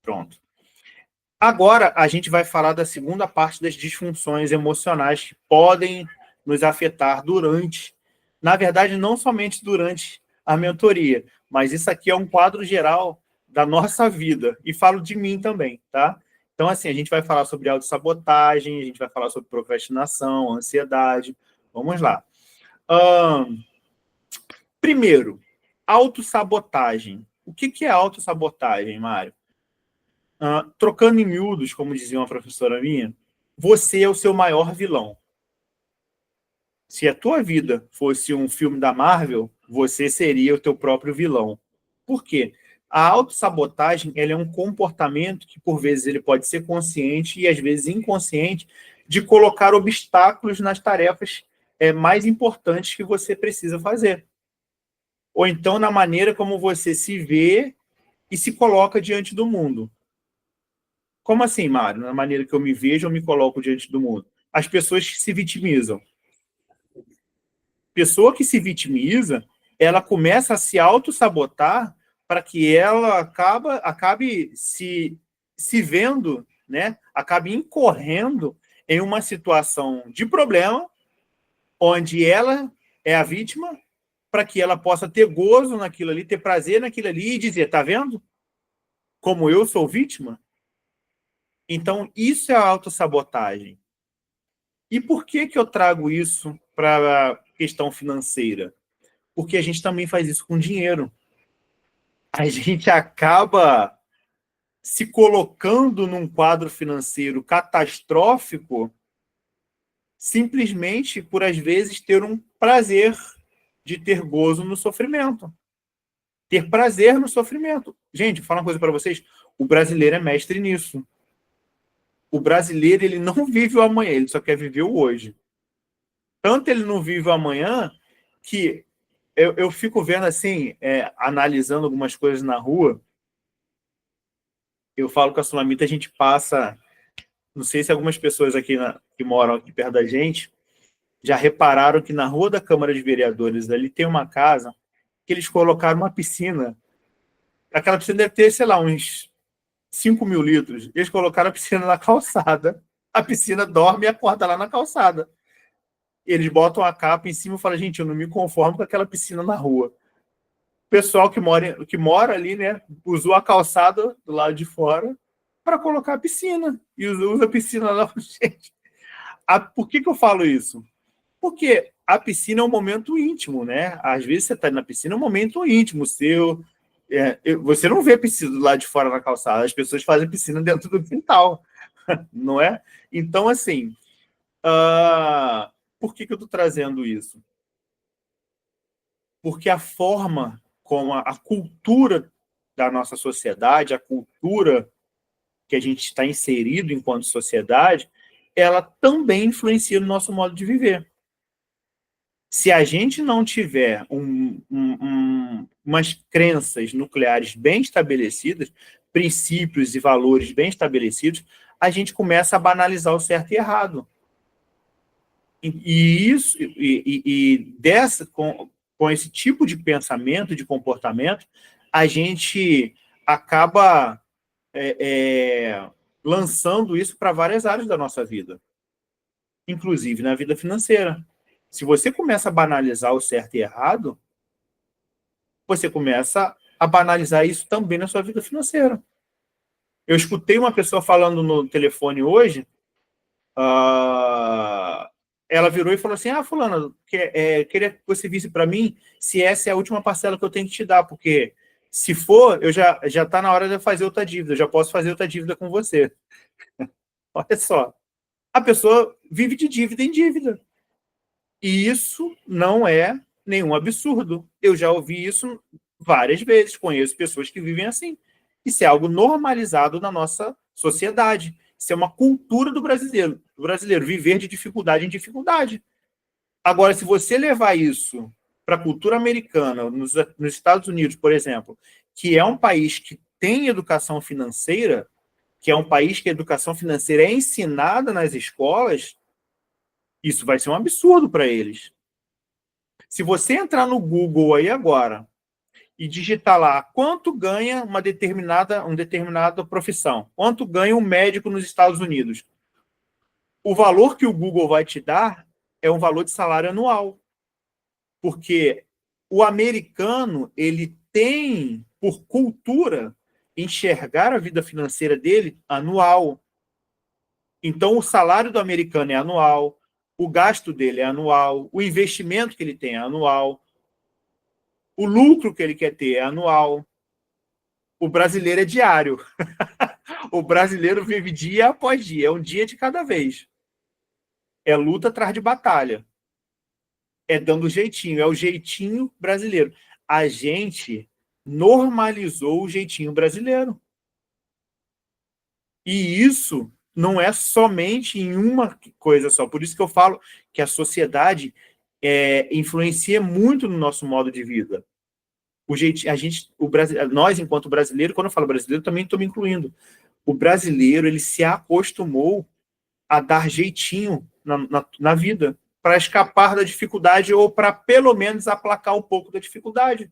Pronto. Agora, a gente vai falar da segunda parte das disfunções emocionais que podem nos afetar durante, na verdade, não somente durante a mentoria, mas isso aqui é um quadro geral da nossa vida, e falo de mim também, tá? Então, assim, a gente vai falar sobre autossabotagem, a gente vai falar sobre procrastinação, ansiedade. Vamos lá. Primeiro, autossabotagem. O que é autossabotagem, Mário? Trocando em miúdos, como dizia uma professora minha, você é o seu maior vilão. Se a tua vida fosse um filme da Marvel, você seria o teu próprio vilão. Por quê? A autossabotagem, ela é um comportamento que, por vezes, ele pode ser consciente e, às vezes, inconsciente, de colocar obstáculos nas tarefas mais importantes que você precisa fazer. Ou então na maneira como você se vê e se coloca diante do mundo. Como assim, Mário? Na maneira que eu me vejo, eu me coloco diante do mundo. As pessoas que se vitimizam. Pessoa que se vitimiza, ela começa a se auto-sabotar para que ela acabe se vendo, né? Acabe incorrendo em uma situação de problema, onde ela é a vítima, para que ela possa ter gozo naquilo ali, ter prazer naquilo ali e dizer, tá vendo? Como eu sou vítima? Então, isso é a autossabotagem. E por que eu trago isso para a questão financeira? Porque a gente também faz isso com dinheiro. A gente acaba se colocando num quadro financeiro catastrófico simplesmente por, às vezes, ter um prazer de ter gozo no sofrimento. Ter prazer no sofrimento. Gente, vou falar uma coisa para vocês. O brasileiro é mestre nisso. O brasileiro, ele não vive o amanhã, ele só quer viver o hoje. Tanto ele não vive o amanhã que eu fico vendo assim, analisando algumas coisas na rua. Eu falo com a Sulamita, a gente passa, não sei se algumas pessoas aqui que moram aqui perto da gente já repararam que na rua da Câmara de Vereadores ali tem uma casa que eles colocaram uma piscina. Aquela piscina deve ter, sei lá, uns 5 mil litros. Eles colocaram a piscina na calçada. A piscina dorme e acorda lá na calçada. Eles botam a capa em cima e falam, gente, eu não me conformo com aquela piscina na rua. O pessoal que mora ali, né, usou a calçada do lado de fora para colocar a piscina. E usa a piscina lá. Gente, por que eu falo isso? Porque a piscina é um momento íntimo, né? Às vezes você está na piscina, é um momento íntimo seu. Você não vê a piscina do lado de fora na calçada. As pessoas fazem piscina dentro do quintal, não é? Então, assim, por que eu estou trazendo isso? Porque a forma como a cultura da nossa sociedade, a cultura que a gente está inserido enquanto sociedade, ela também influencia no nosso modo de viver. Se a gente não tiver umas crenças nucleares bem estabelecidas, princípios e valores bem estabelecidos, a gente começa a banalizar o certo e errado. Com esse tipo de pensamento, de comportamento, a gente acaba lançando isso para várias áreas da nossa vida, inclusive na vida financeira. Se você começa a banalizar o certo e errado, você começa a banalizar isso também na sua vida financeira. Eu escutei uma pessoa falando no telefone hoje, ela virou e falou assim, fulana, queria que você visse para mim se essa é a última parcela que eu tenho que te dar, porque se for, eu já está na hora de eu fazer outra dívida, eu já posso fazer outra dívida com você. Olha só, a pessoa vive de dívida em dívida. E isso não é nenhum absurdo. Eu já ouvi isso várias vezes, conheço pessoas que vivem assim. Isso é algo normalizado na nossa sociedade. Isso é uma cultura do brasileiro. Viver de dificuldade em dificuldade. Agora, se você levar isso para a cultura americana, nos Estados Unidos, por exemplo, que é um país que tem educação financeira, que é um país que a educação financeira é ensinada nas escolas, isso vai ser um absurdo para eles. Se você entrar no Google aí agora e digitar lá quanto ganha uma determinada profissão, quanto ganha um médico nos Estados Unidos. O valor que o Google vai te dar é um valor de salário anual, porque o americano ele tem, por cultura, enxergar a vida financeira dele anual. Então, o salário do americano é anual, o gasto dele é anual, o investimento que ele tem é anual, o lucro que ele quer ter é anual. O brasileiro é diário. O brasileiro vive dia após dia, é um dia de cada vez. É luta atrás de batalha. É dando jeitinho, é o jeitinho brasileiro. A gente normalizou o jeitinho brasileiro. E isso não é somente em uma coisa só. Por isso que eu falo que a sociedade influencia muito no nosso modo de vida. Nós, enquanto brasileiro, quando eu falo brasileiro, também estou me incluindo. O brasileiro ele se acostumou a dar jeitinho na vida para escapar da dificuldade ou para, pelo menos, aplacar um pouco da dificuldade.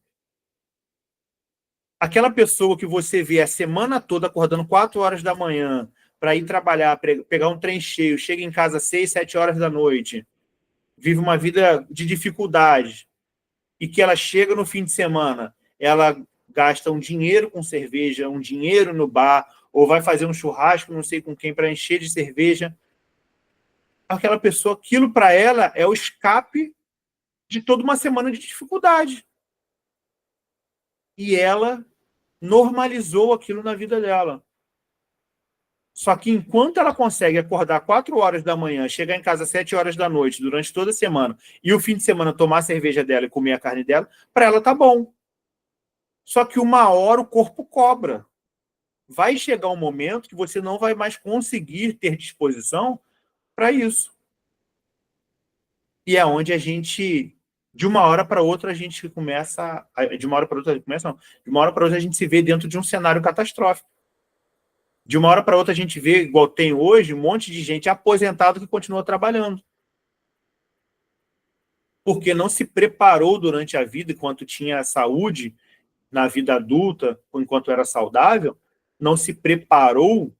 Aquela pessoa que você vê a semana toda acordando 4 horas da manhã para ir trabalhar, pegar um trem cheio, chega em casa às 6, 7 horas da noite, vive uma vida de dificuldade, e que ela chega no fim de semana, ela gasta um dinheiro com cerveja, um dinheiro no bar, ou vai fazer um churrasco, não sei com quem, para encher de cerveja. Aquela pessoa, aquilo para ela é o escape de toda uma semana de dificuldade. E ela normalizou aquilo na vida dela. Só que enquanto ela consegue acordar 4 horas da manhã, chegar em casa às 7 horas da noite, durante toda a semana, e o fim de semana tomar a cerveja dela e comer a carne dela, para ela tá bom. Só que uma hora o corpo cobra. Vai chegar um momento que você não vai mais conseguir ter disposição para isso. E é onde a gente, de uma hora para outra, a gente começa... De uma hora para outra, começa não. De uma hora para outra, a gente se vê dentro de um cenário catastrófico. De uma hora para outra, a gente vê, igual tem hoje, um monte de gente aposentado que continua trabalhando. Porque não se preparou durante a vida, enquanto tinha saúde, na vida adulta, enquanto era saudável, não se preparou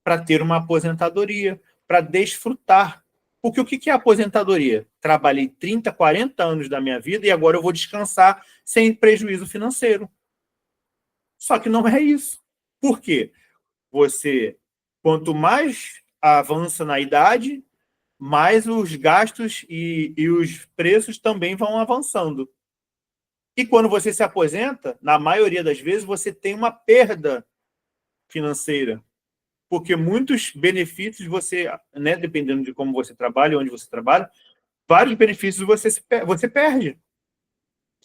para ter uma aposentadoria, para desfrutar. Porque o que é aposentadoria? Trabalhei 30, 40 anos da minha vida e agora eu vou descansar sem prejuízo financeiro. Só que não é isso. Por quê? Você, quanto mais avança na idade, mais os gastos e os preços também vão avançando. E quando você se aposenta, na maioria das vezes, você tem uma perda financeira. Porque muitos benefícios você, né, dependendo de como você trabalha, onde você trabalha, vários benefícios você perde.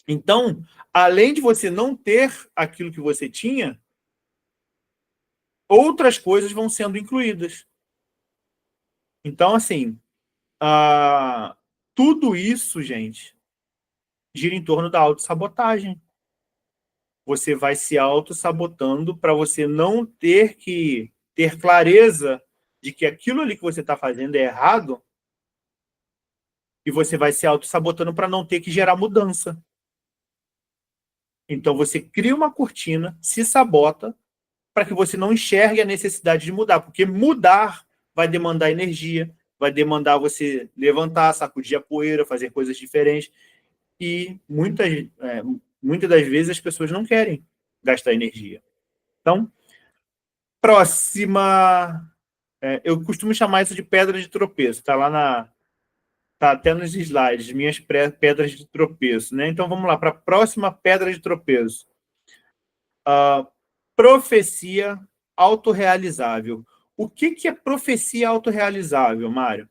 Então, além de você não ter aquilo que você tinha, outras coisas vão sendo incluídas. Então, assim, tudo isso, gente, gira em torno da autossabotagem. Você vai se autossabotando para você não ter que ter clareza de que aquilo ali que você está fazendo é errado, e você vai se autossabotando para não ter que gerar mudança. Então, você cria uma cortina, se sabota, para que você não enxergue a necessidade de mudar, porque mudar vai demandar energia, vai demandar você levantar, sacudir a poeira, fazer coisas diferentes, e muitas das vezes as pessoas não querem gastar energia. Então, próxima... eu costumo chamar isso de pedra de tropeço, está lá tá até nos slides, minhas pedras de tropeço, né? Então, vamos lá para a próxima pedra de tropeço. Profecia autorrealizável. O que é profecia autorrealizável, Mário?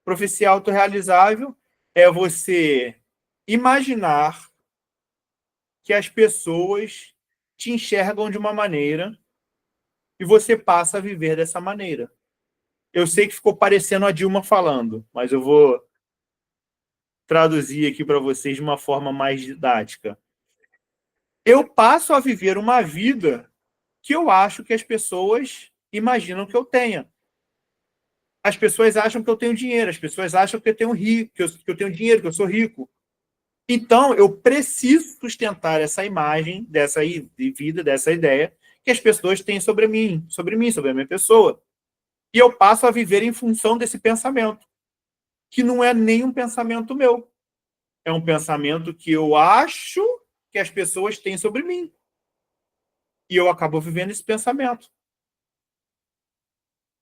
Profecia autorrealizável é você imaginar que as pessoas te enxergam de uma maneira e você passa a viver dessa maneira. Eu sei que ficou parecendo a Dilma falando, mas eu vou traduzir aqui para vocês de uma forma mais didática. Eu passo a viver uma vida que eu acho que as pessoas imaginam que eu tenha. As pessoas acham que eu tenho dinheiro, as pessoas acham que eu tenho dinheiro, que eu sou rico. Então, eu preciso sustentar essa imagem, dessa vida, dessa ideia que as pessoas têm sobre mim, sobre a minha pessoa. E eu passo a viver em função desse pensamento, que não é nem um pensamento meu. É um pensamento que eu acho que as pessoas têm sobre mim. E eu acabo vivendo esse pensamento.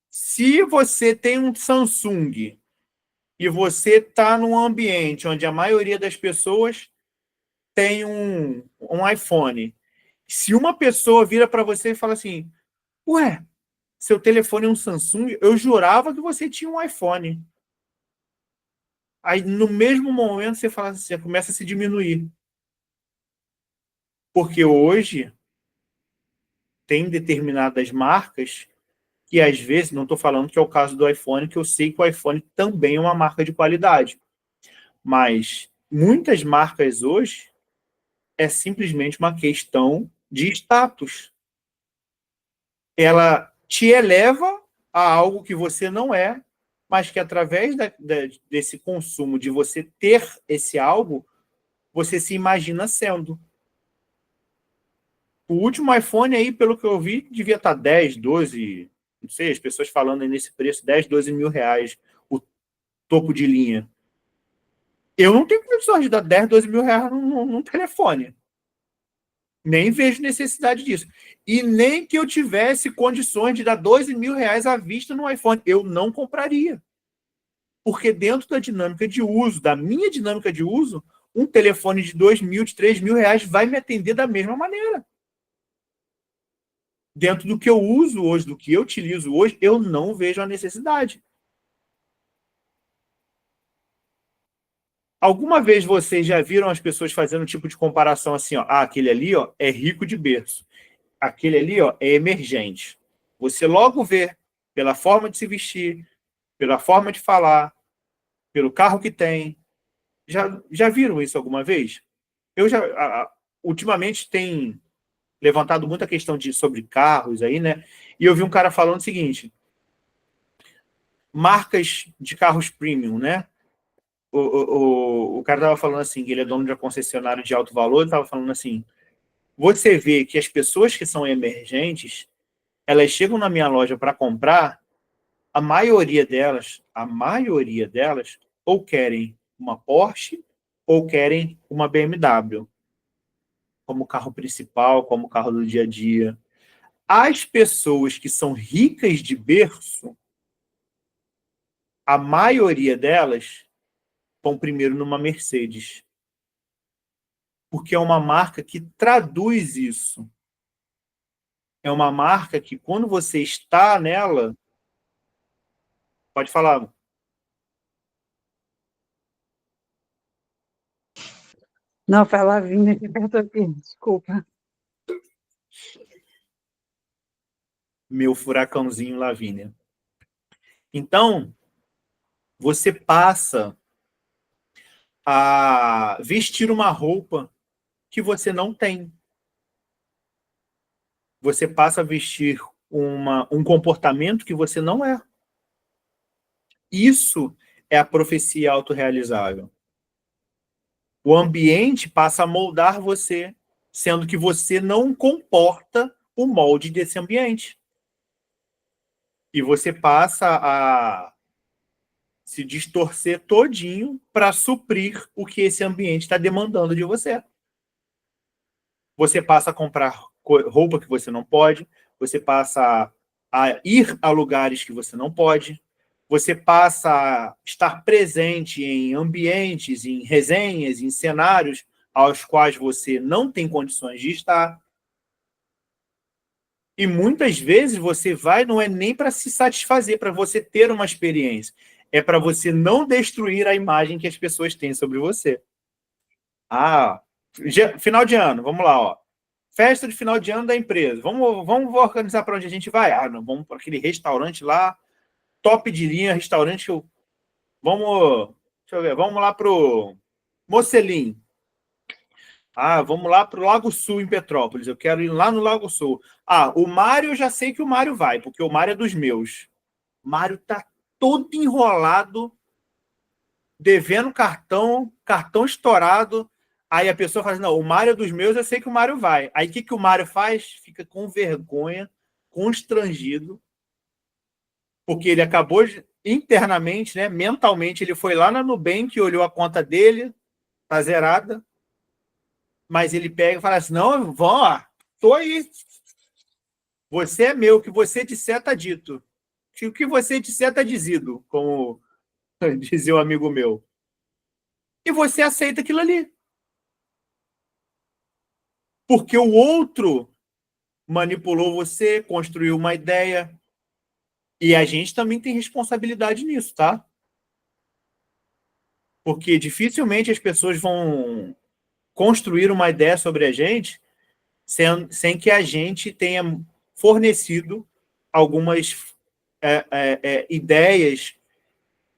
Se você tem um Samsung e você está num ambiente onde a maioria das pessoas tem um iPhone, se uma pessoa vira para você e fala assim, ué, seu telefone é um Samsung, eu jurava que você tinha um iPhone. Aí, no mesmo momento, você fala assim, você começa a se diminuir. Porque hoje tem determinadas marcas que, às vezes, não estou falando que é o caso do iPhone, que eu sei que o iPhone também é uma marca de qualidade. Mas muitas marcas hoje é simplesmente uma questão de status. Ela te eleva a algo que você não é, mas que através desse consumo, de você ter esse algo, você se imagina sendo. O último iPhone aí, pelo que eu vi, devia estar 10, 12, não sei, as pessoas falando aí nesse preço, 10, 12 mil reais, o topo de linha. Eu não tenho condições de dar 10, 12 mil reais num telefone. Nem vejo necessidade disso. E nem que eu tivesse condições de dar 12 mil reais à vista no iPhone. Eu não compraria. Porque dentro da dinâmica de uso, da minha dinâmica de uso, um telefone de 2 mil, de 3 mil reais vai me atender da mesma maneira. Dentro do que eu uso hoje, do que eu utilizo hoje, eu não vejo a necessidade. Alguma vez vocês já viram as pessoas fazendo um tipo de comparação assim, ó, aquele ali, ó, é rico de berço. Aquele ali, ó, é emergente. Você logo vê pela forma de se vestir, pela forma de falar, pelo carro que tem. Já viram isso alguma vez? Eu já ultimamente tem levantado muita questão sobre carros aí, né? E eu vi um cara falando o seguinte: marcas de carros premium, né? O cara estava falando assim, que ele é dono de uma concessionária de alto valor, estava falando assim, você vê que as pessoas que são emergentes, elas chegam na minha loja para comprar, a maioria delas, ou querem uma Porsche, ou querem uma BMW, como carro principal, como carro do dia a dia. As pessoas que são ricas de berço, a maioria delas vão primeiro numa Mercedes, porque é uma marca que traduz isso. É uma marca que, quando você está nela, pode falar. Não, foi a Lavínia que apertou aqui, desculpa. Meu furacãozinho Lavínia. Então, você passa a vestir uma roupa que você não tem. Você passa a vestir um comportamento que você não é. Isso é a profecia autorrealizável. O ambiente passa a moldar você, sendo que você não comporta o molde desse ambiente. E você passa a se distorcer todinho para suprir o que esse ambiente está demandando de você. Você passa a comprar roupa que você não pode, você passa a ir a lugares que você não pode, você passa a estar presente em ambientes, em resenhas, em cenários aos quais você não tem condições de estar. E muitas vezes você vai, não é nem para se satisfazer, para você ter uma experiência. É para você não destruir a imagem que as pessoas têm sobre você. Final de ano, vamos lá, ó. Festa de final de ano da empresa. Vamos organizar para onde a gente vai? Não, vamos para aquele restaurante lá, top de linha, restaurante. Vamos, deixa eu ver, vamos lá pro Mocelim. Vamos lá para o Lago Sul, em Petrópolis. Eu quero ir lá no Lago Sul. O Mário, eu já sei que o Mário vai, porque o Mário é dos meus. O Mário tá todo enrolado, devendo cartão estourado, Aí a pessoa fala assim, não, o Mário é dos meus, eu sei que o Mário vai. Aí o que o Mário faz? Fica com vergonha, constrangido, porque ele acabou internamente, né, mentalmente, ele foi lá na Nubank, olhou a conta dele, tá zerada, mas ele pega e fala assim, não, vão lá, tô aí. Você é meu, o que você disser tá dito. O que você disser tá dizido, como dizia um amigo meu. E você aceita aquilo ali. Porque o outro manipulou você, construiu uma ideia. E a gente também tem responsabilidade nisso, tá? Porque dificilmente as pessoas vão construir uma ideia sobre a gente sem que a gente tenha fornecido algumas ideias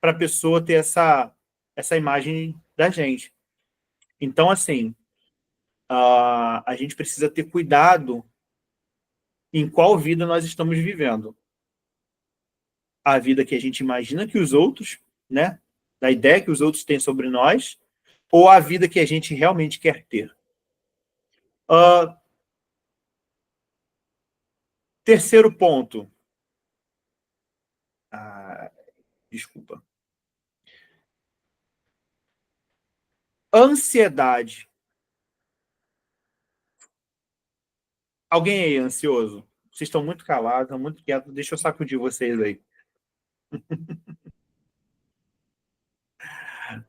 para a pessoa ter essa imagem da gente. Então, assim, a gente precisa ter cuidado em qual vida nós estamos vivendo. A vida que a gente imagina que os outros, né? Da ideia que os outros têm sobre nós, ou a vida que a gente realmente quer ter. Terceiro ponto. Desculpa. Ansiedade. Alguém aí é ansioso? Vocês estão muito calados, estão muito quietos. Deixa eu sacudir vocês aí.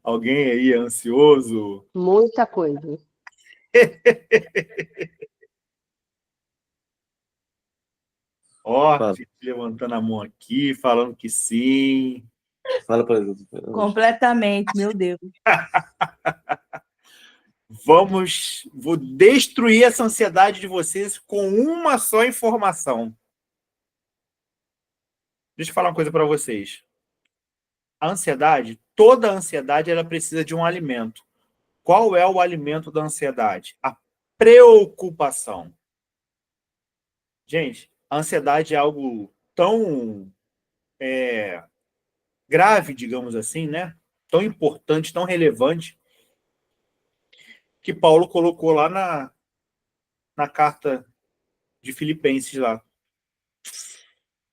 Alguém aí é ansioso? Muita coisa. Ó, Fala. levantando a mão aqui, falando que sim. Fala para eles. Completamente, meu Deus. Vou destruir essa ansiedade de vocês com uma só informação. Deixa eu falar uma coisa para vocês. A ansiedade, toda ansiedade, ela precisa de um alimento. Qual é o alimento da ansiedade? A preocupação. Gente, a ansiedade é algo tão grave, digamos assim, né? Tão importante, tão relevante, que Paulo colocou lá na carta de Filipenses lá.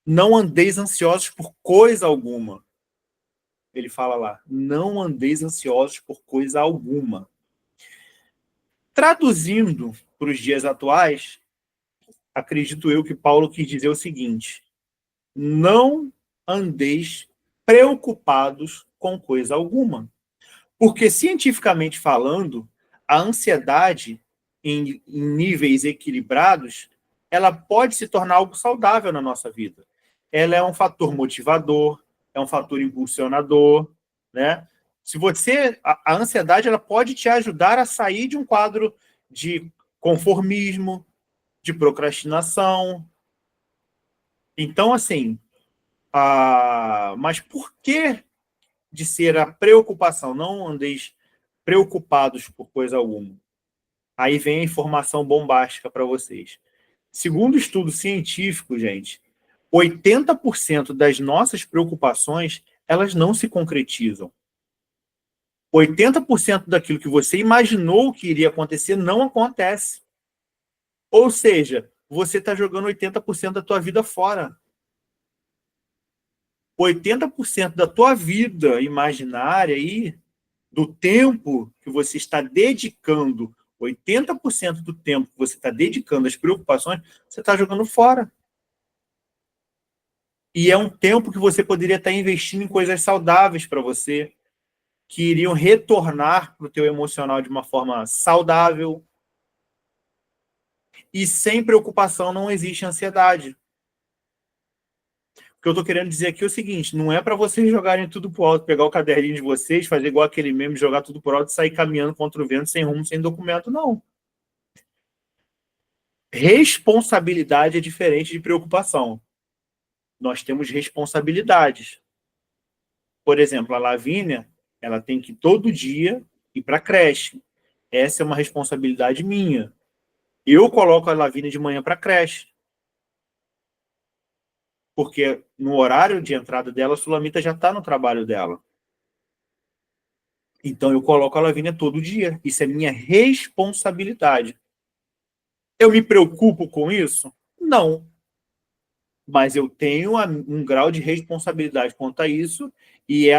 Não andeis ansiosos por coisa alguma. Ele fala lá, não andeis ansiosos por coisa alguma. Traduzindo para os dias atuais, acredito eu que Paulo quis dizer o seguinte: não andeis preocupados com coisa alguma. Porque, cientificamente falando, a ansiedade, em níveis equilibrados, ela pode se tornar algo saudável na nossa vida. Ela é um fator motivador, é um fator impulsionador, né? Se você, a ansiedade, ela pode te ajudar a sair de um quadro de conformismo, de procrastinação. Então, assim, mas por que de ser a preocupação? Não andeis preocupados por coisa alguma. Aí vem a informação bombástica para vocês. Segundo estudo científico, gente, 80% das nossas preocupações, elas não se concretizam. 80% daquilo que você imaginou que iria acontecer não acontece. Ou seja, você está jogando 80% da tua vida fora. 80% da tua vida imaginária aí, do tempo que você está dedicando, 80% do tempo que você está dedicando às preocupações, você está jogando fora. E é um tempo que você poderia estar investindo em coisas saudáveis para você, que iriam retornar para o teu emocional de uma forma saudável. E sem preocupação não existe ansiedade. O que eu estou querendo dizer aqui é o seguinte, não é para vocês jogarem tudo pro alto, pegar o caderninho de vocês, fazer igual aquele meme, jogar tudo pro alto e sair caminhando contra o vento, sem rumo, sem documento, não. Responsabilidade é diferente de preocupação. Nós temos responsabilidades. Por exemplo, a Lavínia, ela tem que todo dia ir para a creche. Essa é uma responsabilidade minha. Eu coloco a Lavínia de manhã para a creche. Porque no horário de entrada dela, a Sulamita já está no trabalho dela. Então, eu coloco a Lavínia todo dia. Isso é minha responsabilidade. Eu me preocupo com isso? Não. Mas eu tenho um grau de responsabilidade quanto a isso, e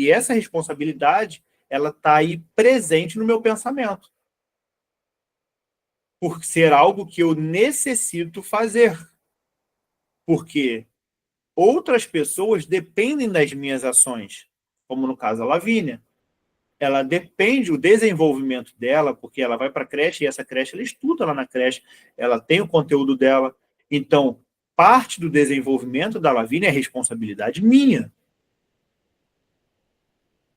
essa responsabilidade, ela está aí presente no meu pensamento. Por ser algo que eu necessito fazer. Porque outras pessoas dependem das minhas ações, como no caso a Lavínia. Ela depende, o desenvolvimento dela, porque ela vai para a creche, e essa creche ela estuda lá na creche, ela tem o conteúdo dela. Então, parte do desenvolvimento da Lavínia é responsabilidade minha.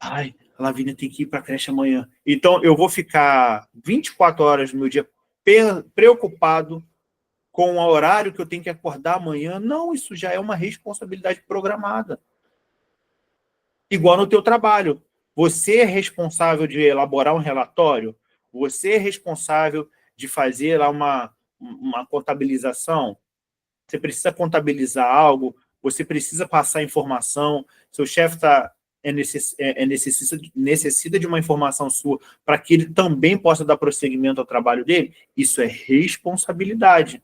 Ai, a Lavínia tem que ir para a creche amanhã. Então, eu vou ficar 24 horas no meu dia preocupado com o horário que eu tenho que acordar amanhã. Não, isso já é uma responsabilidade programada. Igual no teu trabalho. Você é responsável de elaborar um relatório? Você é responsável de fazer lá uma contabilização? Você precisa contabilizar algo? Você precisa passar informação? Seu chefe necessita de uma informação sua para que ele também possa dar prosseguimento ao trabalho dele? Isso é responsabilidade.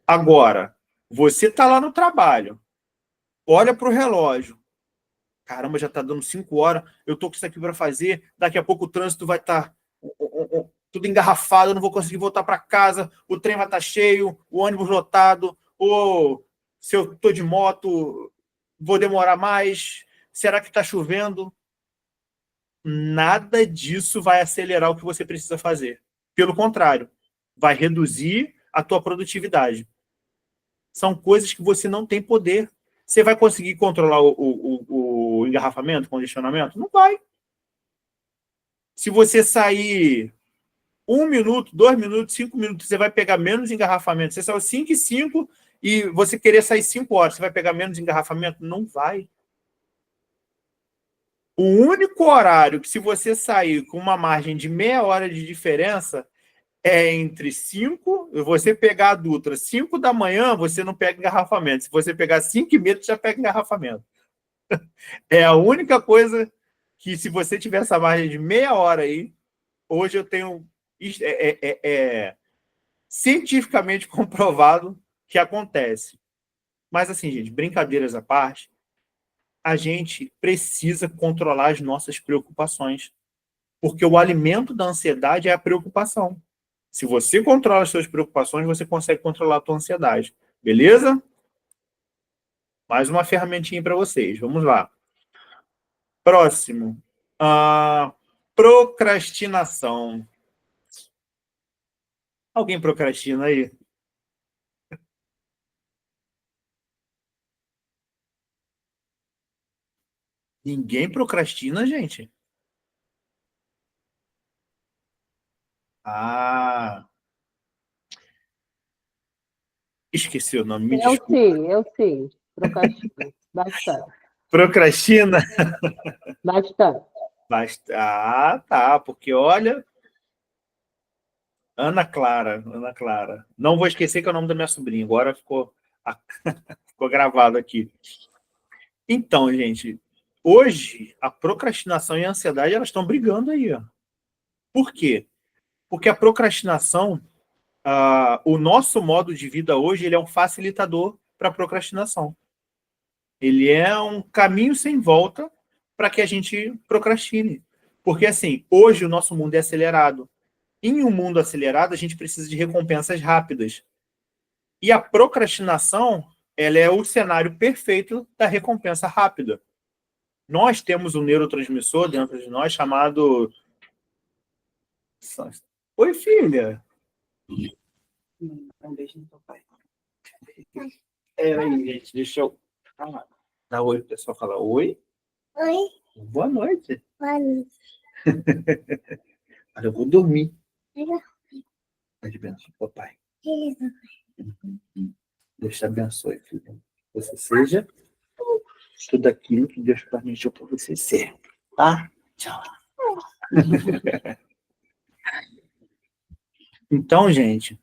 Agora, você está lá no trabalho, olha para o relógio, caramba, já está dando 5 horas, eu estou com isso aqui para fazer, daqui a pouco o trânsito vai estar tudo engarrafado, eu não vou conseguir voltar para casa, o trem vai estar cheio, o ônibus lotado, ou se eu estou de moto, vou demorar mais, será que está chovendo? Nada disso vai acelerar o que você precisa fazer. Pelo contrário, vai reduzir a tua produtividade. São coisas que você não tem poder. Você vai conseguir controlar o engarrafamento, congestionamento? Não vai. Se você sair 1 minuto, 2 minutos, 5 minutos, você vai pegar menos engarrafamento. Você saiu 5 e 5 e você querer sair 5 horas, você vai pegar menos engarrafamento? Não vai. O único horário que, se você sair com uma margem de meia hora de diferença, é entre 5, você pegar a Dutra 5 da manhã, você não pega engarrafamento. Se você pegar 5 e meia, você já pega engarrafamento. É a única coisa que, se você tiver essa margem de meia hora aí, hoje eu tenho cientificamente comprovado que acontece. Mas assim, gente, brincadeiras à parte, a gente precisa controlar as nossas preocupações, porque o alimento da ansiedade é a preocupação. Se você controla as suas preocupações, você consegue controlar a tua ansiedade. Beleza? Mais uma ferramentinha para vocês. Vamos lá. Próximo. Procrastinação. Alguém procrastina aí? Ninguém procrastina, gente? Ah, esqueci o nome, me desculpa. Eu sim. Procrastino. Bastante. Procrastina? Bastante. Ah, tá, porque olha, Ana Clara. Não vou esquecer que é o nome da minha sobrinha, agora ficou gravado aqui. Então, gente, hoje a procrastinação e a ansiedade elas estão brigando aí. Ó. Por quê? Porque a procrastinação, o nosso modo de vida hoje, ele é um facilitador para a procrastinação. Ele é um caminho sem volta para que a gente procrastine. Porque, assim, hoje o nosso mundo é acelerado. Em um mundo acelerado, a gente precisa de recompensas rápidas. E a procrastinação, ela é o cenário perfeito da recompensa rápida. Nós temos um neurotransmissor dentro de nós chamado... Oi, filha. Um beijo no seu pai. Aí, gente, deixa eu falar. Dá oi pro pessoal, falar oi. Oi. Boa noite. Boa noite. Olha, eu vou dormir. Obrigada. Deus abençoe, papai. Deus te abençoe, filha. Você seja tudo aquilo que Deus planejou para você ser. Tá? Tchau. Então, gente,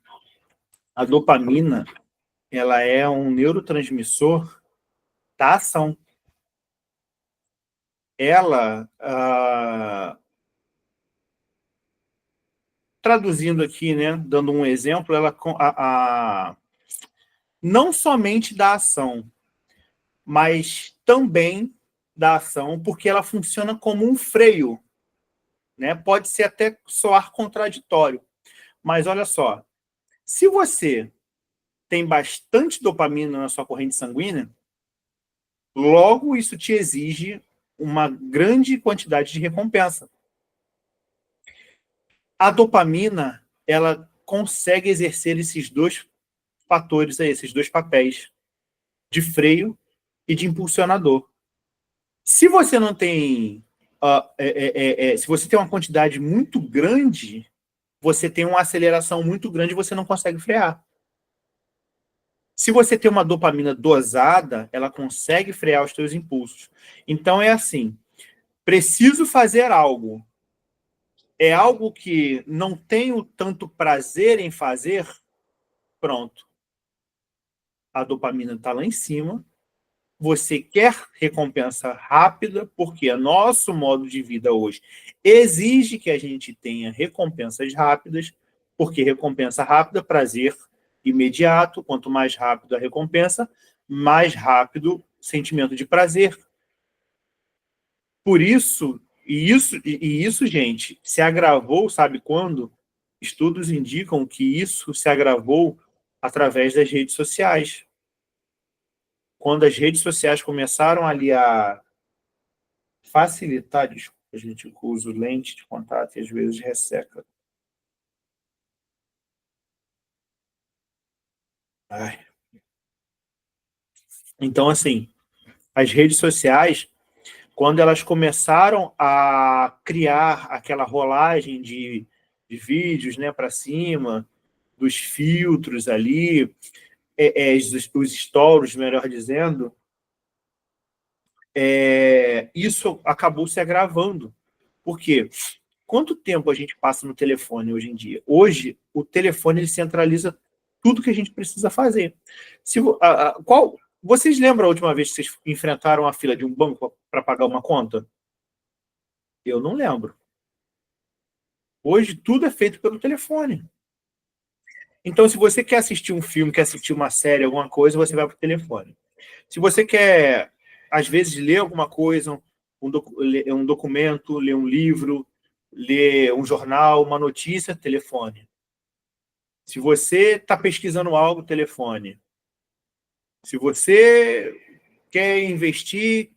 a dopamina, ela é um neurotransmissor da ação. ela, traduzindo aqui, né, dando um exemplo, ela não somente da ação, mas também da ação, porque ela funciona como um freio, né? Pode ser até soar contraditório, mas olha só, se você tem bastante dopamina na sua corrente sanguínea, logo isso te exige uma grande quantidade de recompensa. A dopamina, ela consegue exercer esses dois fatores aí, esses dois papéis de freio e de impulsionador. Se você não tem, se você tem uma quantidade muito grande, você tem uma aceleração muito grande e você não consegue frear. Se você tem uma dopamina dosada, ela consegue frear os seus impulsos. Então é assim, preciso fazer algo. É algo que não tenho tanto prazer em fazer, pronto. A dopamina está lá em cima. Você quer recompensa rápida, porque o nosso modo de vida hoje exige que a gente tenha recompensas rápidas, porque recompensa rápida, prazer imediato. Quanto mais rápido a recompensa, mais rápido o sentimento de prazer. Por isso, isso, gente, se agravou, sabe quando? Estudos indicam que isso se agravou através das redes sociais. Quando as redes sociais começaram ali a facilitar, desculpa, a gente usa lente de contato e às vezes resseca. Ai. Então, assim, as redes sociais, quando elas começaram a criar aquela rolagem de vídeos, né, para cima, dos filtros ali, os stories, melhor dizendo, isso acabou se agravando. Por quê? Quanto tempo a gente passa no telefone hoje em dia? Hoje, o telefone ele centraliza tudo que a gente precisa fazer. Vocês lembram a última vez que vocês enfrentaram a fila de um banco para pagar uma conta? Eu não lembro. Hoje, tudo é feito pelo telefone. Então, se você quer assistir um filme, quer assistir uma série, alguma coisa, você vai para o telefone. Se você quer, às vezes, ler alguma coisa, um documento, ler um livro, ler um jornal, uma notícia, telefone. Se você está pesquisando algo, telefone. Se você quer investir,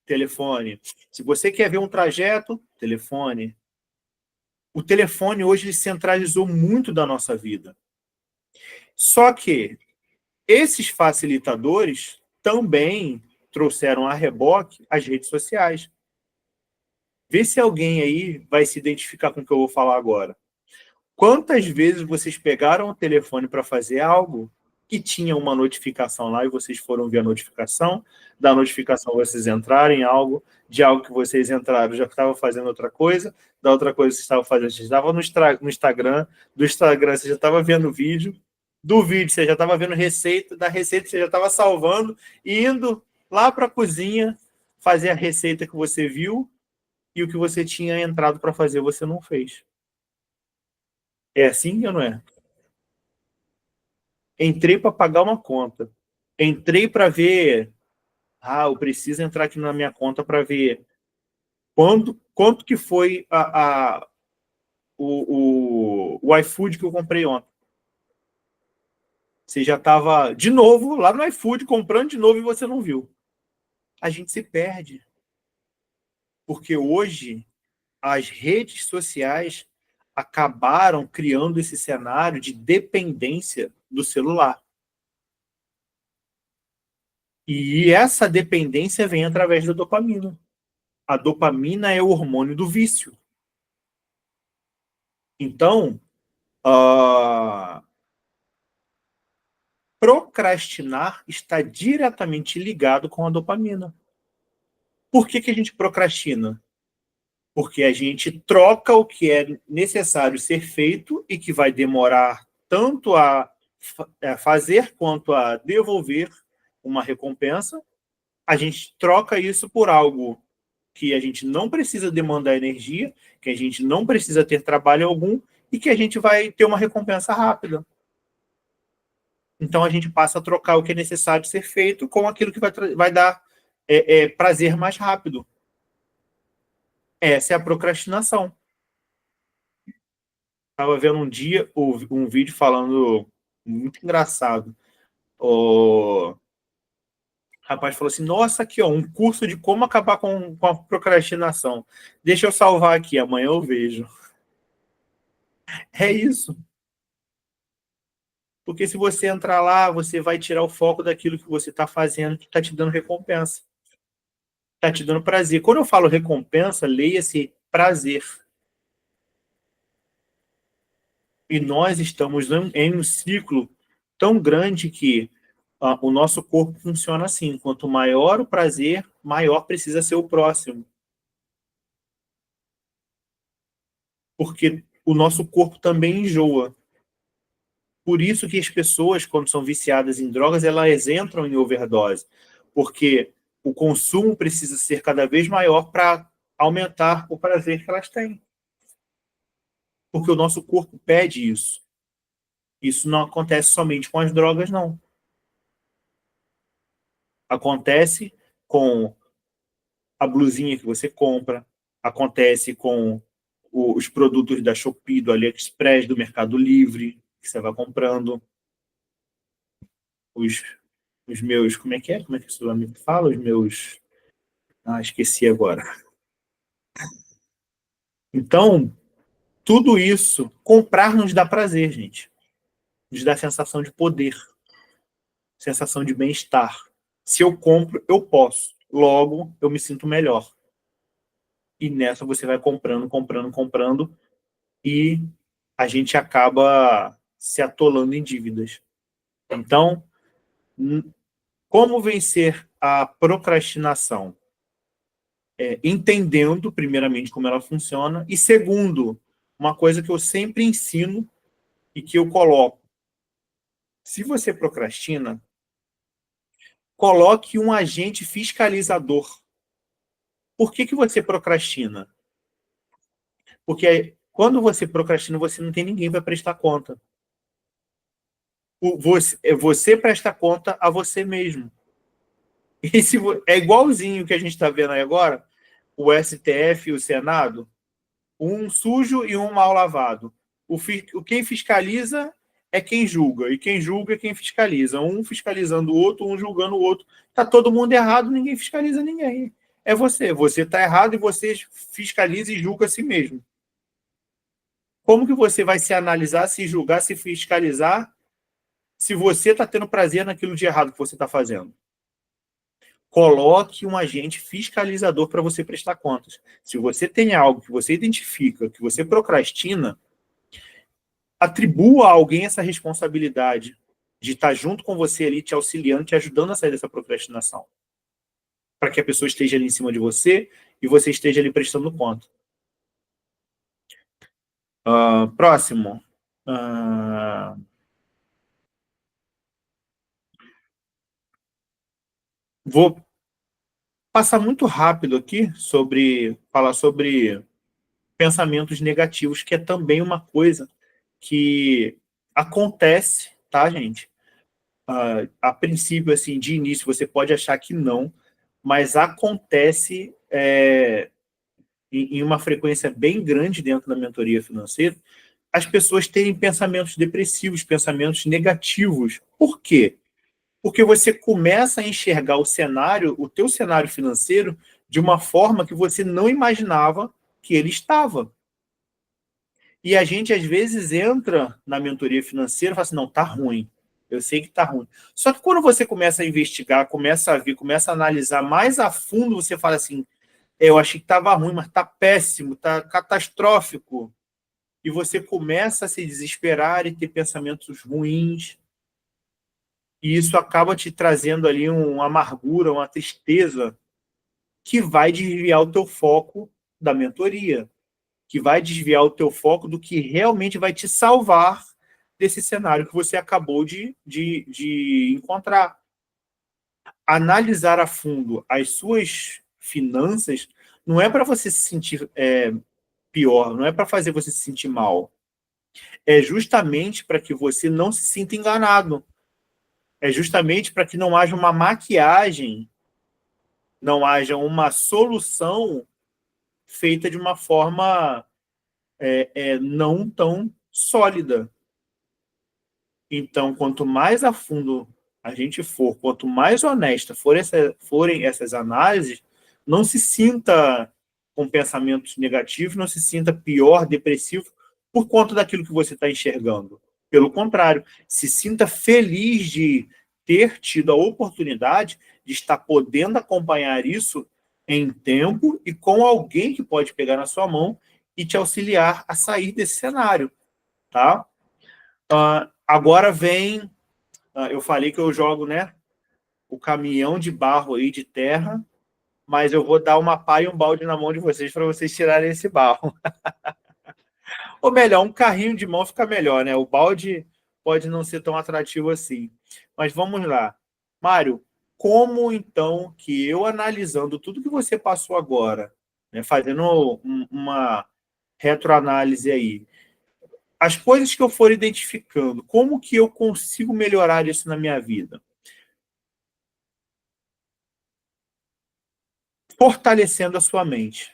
telefone. Se você quer ver um trajeto, telefone. O telefone hoje centralizou muito da nossa vida. Só que esses facilitadores também trouxeram a reboque as redes sociais. Vê se alguém aí vai se identificar com o que eu vou falar agora. Quantas vezes vocês pegaram o telefone para fazer algo que tinha uma notificação lá e vocês foram ver a notificação, da notificação vocês entraram em algo, de algo que vocês entraram já estava fazendo outra coisa, da outra coisa que vocês estavam fazendo, vocês estavam no Instagram, do Instagram você já estava vendo vídeo, do vídeo você já estava vendo receita, da receita você já estava salvando, e indo lá para a cozinha fazer a receita que você viu e o que você tinha entrado para fazer você não fez. É assim ou não é? Entrei para pagar uma conta. Entrei para ver. Eu preciso entrar aqui na minha conta para ver quanto que foi o iFood que eu comprei ontem. Você já estava de novo lá no iFood comprando de novo e você não viu. A gente se perde. Porque hoje as redes sociais acabaram criando esse cenário de dependência do celular. E essa dependência vem através da dopamina. A dopamina é o hormônio do vício. Então, procrastinar está diretamente ligado com a dopamina. Por que a gente procrastina? Porque a gente troca o que é necessário ser feito e que vai demorar tanto a fazer quanto a devolver uma recompensa. A gente troca isso por algo que a gente não precisa demandar energia, que a gente não precisa ter trabalho algum e que a gente vai ter uma recompensa rápida. Então a gente passa a trocar o que é necessário ser feito com aquilo que vai dar prazer mais rápido. Essa é a procrastinação. Estava vendo um dia um vídeo falando muito engraçado. O rapaz falou assim: nossa, aqui ó, um curso de como acabar com a procrastinação. Deixa eu salvar aqui, amanhã eu vejo. É isso. Porque se você entrar lá, você vai tirar o foco daquilo que você está fazendo, que está te dando recompensa. Está te dando prazer. Quando eu falo recompensa, leia-se prazer. E nós estamos em um ciclo tão grande que o nosso corpo funciona assim. Quanto maior o prazer, maior precisa ser o próximo. Porque o nosso corpo também enjoa. Por isso que as pessoas, quando são viciadas em drogas, elas entram em overdose. Porque o consumo precisa ser cada vez maior para aumentar o prazer que elas têm. Porque o nosso corpo pede isso. Isso não acontece somente com as drogas, não. Acontece com a blusinha que você compra, acontece com os produtos da Shopee, do AliExpress, do Mercado Livre, que você vai comprando. Os meus... Como é que é? Como é que o seu amigo fala? Os meus... Ah, esqueci agora. Então, tudo isso, comprar nos dá prazer, gente. Nos dá sensação de poder, sensação de bem-estar. Se eu compro, eu posso. Logo, eu me sinto melhor. E nessa você vai comprando, comprando, comprando, e a gente acaba se atolando em dívidas. Então, como vencer a procrastinação? Entendendo, primeiramente, como ela funciona, e segundo, uma coisa que eu sempre ensino e que eu coloco. Se você procrastina, coloque um agente fiscalizador. Por que você procrastina? Porque quando você procrastina, você não tem ninguém para prestar conta. Você presta conta a você mesmo. E é igualzinho o que a gente está vendo aí agora, o STF e o Senado, um sujo e um mal lavado. Quem fiscaliza é quem julga, e quem julga é quem fiscaliza. Um fiscalizando o outro, um julgando o outro. Está todo mundo errado, ninguém fiscaliza ninguém. É você. Você está errado e você fiscaliza e julga a si mesmo. Como que você vai se analisar, se julgar, se fiscalizar, se você está tendo prazer naquilo de errado que você está fazendo? Coloque um agente fiscalizador para você prestar contas. Se você tem algo que você identifica, que você procrastina, atribua a alguém essa responsabilidade de estar junto com você ali, te auxiliando, te ajudando a sair dessa procrastinação. Para que a pessoa esteja ali em cima de você e você esteja ali prestando conta. Próximo. Vou passar muito rápido aqui falar sobre pensamentos negativos, que é também uma coisa que acontece, tá, gente? A princípio, assim, de início, você pode achar que não, mas acontece em uma frequência bem grande dentro da mentoria financeira, as pessoas terem pensamentos depressivos, pensamentos negativos. Por quê? Porque você começa a enxergar o teu cenário financeiro, de uma forma que você não imaginava que ele estava. E a gente, às vezes, entra na mentoria financeira e fala assim, não, tá ruim. Eu sei que tá ruim. Só que quando você começa a investigar, começa a ver, começa a analisar mais a fundo, você fala assim, eu achei que estava ruim, mas está péssimo, está catastrófico. E você começa a se desesperar e ter pensamentos ruins. E isso acaba te trazendo ali uma amargura, uma tristeza, que vai desviar o teu foco da mentoria, que vai desviar o teu foco do que realmente vai te salvar desse cenário que você acabou de encontrar. Analisar a fundo as suas finanças não é para você se sentir pior, não é para fazer você se sentir mal. É justamente para que você não se sinta enganado. É justamente para que não haja uma maquiagem, não haja uma solução feita de uma forma não tão sólida. Então, quanto mais a fundo a gente for, quanto mais honesta forem essas análises, não se sinta com pensamentos negativos, não se sinta pior, depressivo, por conta daquilo que você está enxergando. Pelo contrário, se sinta feliz de ter tido a oportunidade de estar podendo acompanhar isso em tempo e com alguém que pode pegar na sua mão e te auxiliar a sair desse cenário, tá? Agora vem, eu falei que eu jogo, né, o caminhão de barro aí de terra, mas eu vou dar uma pá e um balde na mão de vocês para vocês tirarem esse barro. Ou melhor, um carrinho de mão fica melhor, né? O balde pode não ser tão atrativo assim. Mas vamos lá. Mário, como então que eu analisando tudo que você passou agora, né, fazendo uma retroanálise aí, as coisas que eu for identificando, como que eu consigo melhorar isso na minha vida? Fortalecendo a sua mente.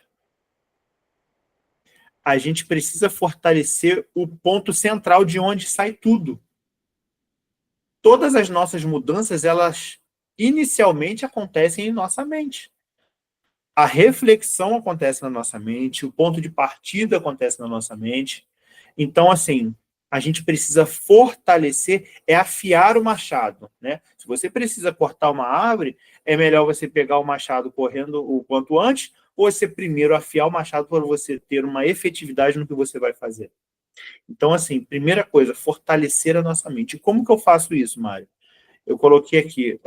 A gente precisa fortalecer o ponto central de onde sai tudo. Todas as nossas mudanças, elas inicialmente acontecem em nossa mente. A reflexão acontece na nossa mente, o ponto de partida acontece na nossa mente. Então, assim, a gente precisa fortalecer, afiar o machado, né? Se você precisa cortar uma árvore, é melhor você pegar o machado correndo o quanto antes, ou você primeiro afiar o machado para você ter uma efetividade no que você vai fazer. Então, assim, primeira coisa, fortalecer a nossa mente. E como que eu faço isso, Mário? Eu coloquei aqui,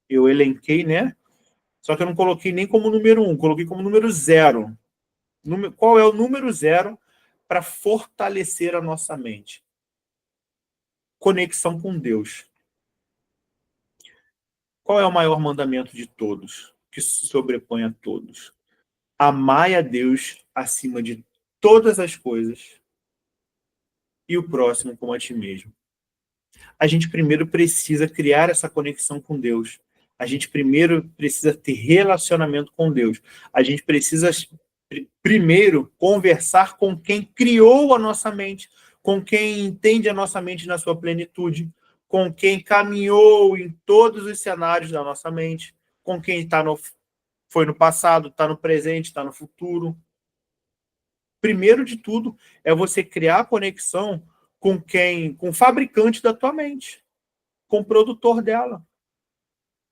eu elenquei, né? Só que eu não coloquei nem como número 1, coloquei como número 0. Qual é o número 0 para fortalecer a nossa mente? Conexão com Deus. Qual é o maior mandamento de todos, que se sobrepõe a todos? Amai a Deus acima de todas as coisas e o próximo como a ti mesmo. A gente primeiro precisa criar essa conexão com Deus. A gente primeiro precisa ter relacionamento com Deus. A gente precisa primeiro conversar com quem criou a nossa mente, com quem entende a nossa mente na sua plenitude, com quem caminhou em todos os cenários da nossa mente, com quem foi no passado, está no presente, está no futuro. Primeiro de tudo é você criar conexão com o fabricante da tua mente, com o produtor dela,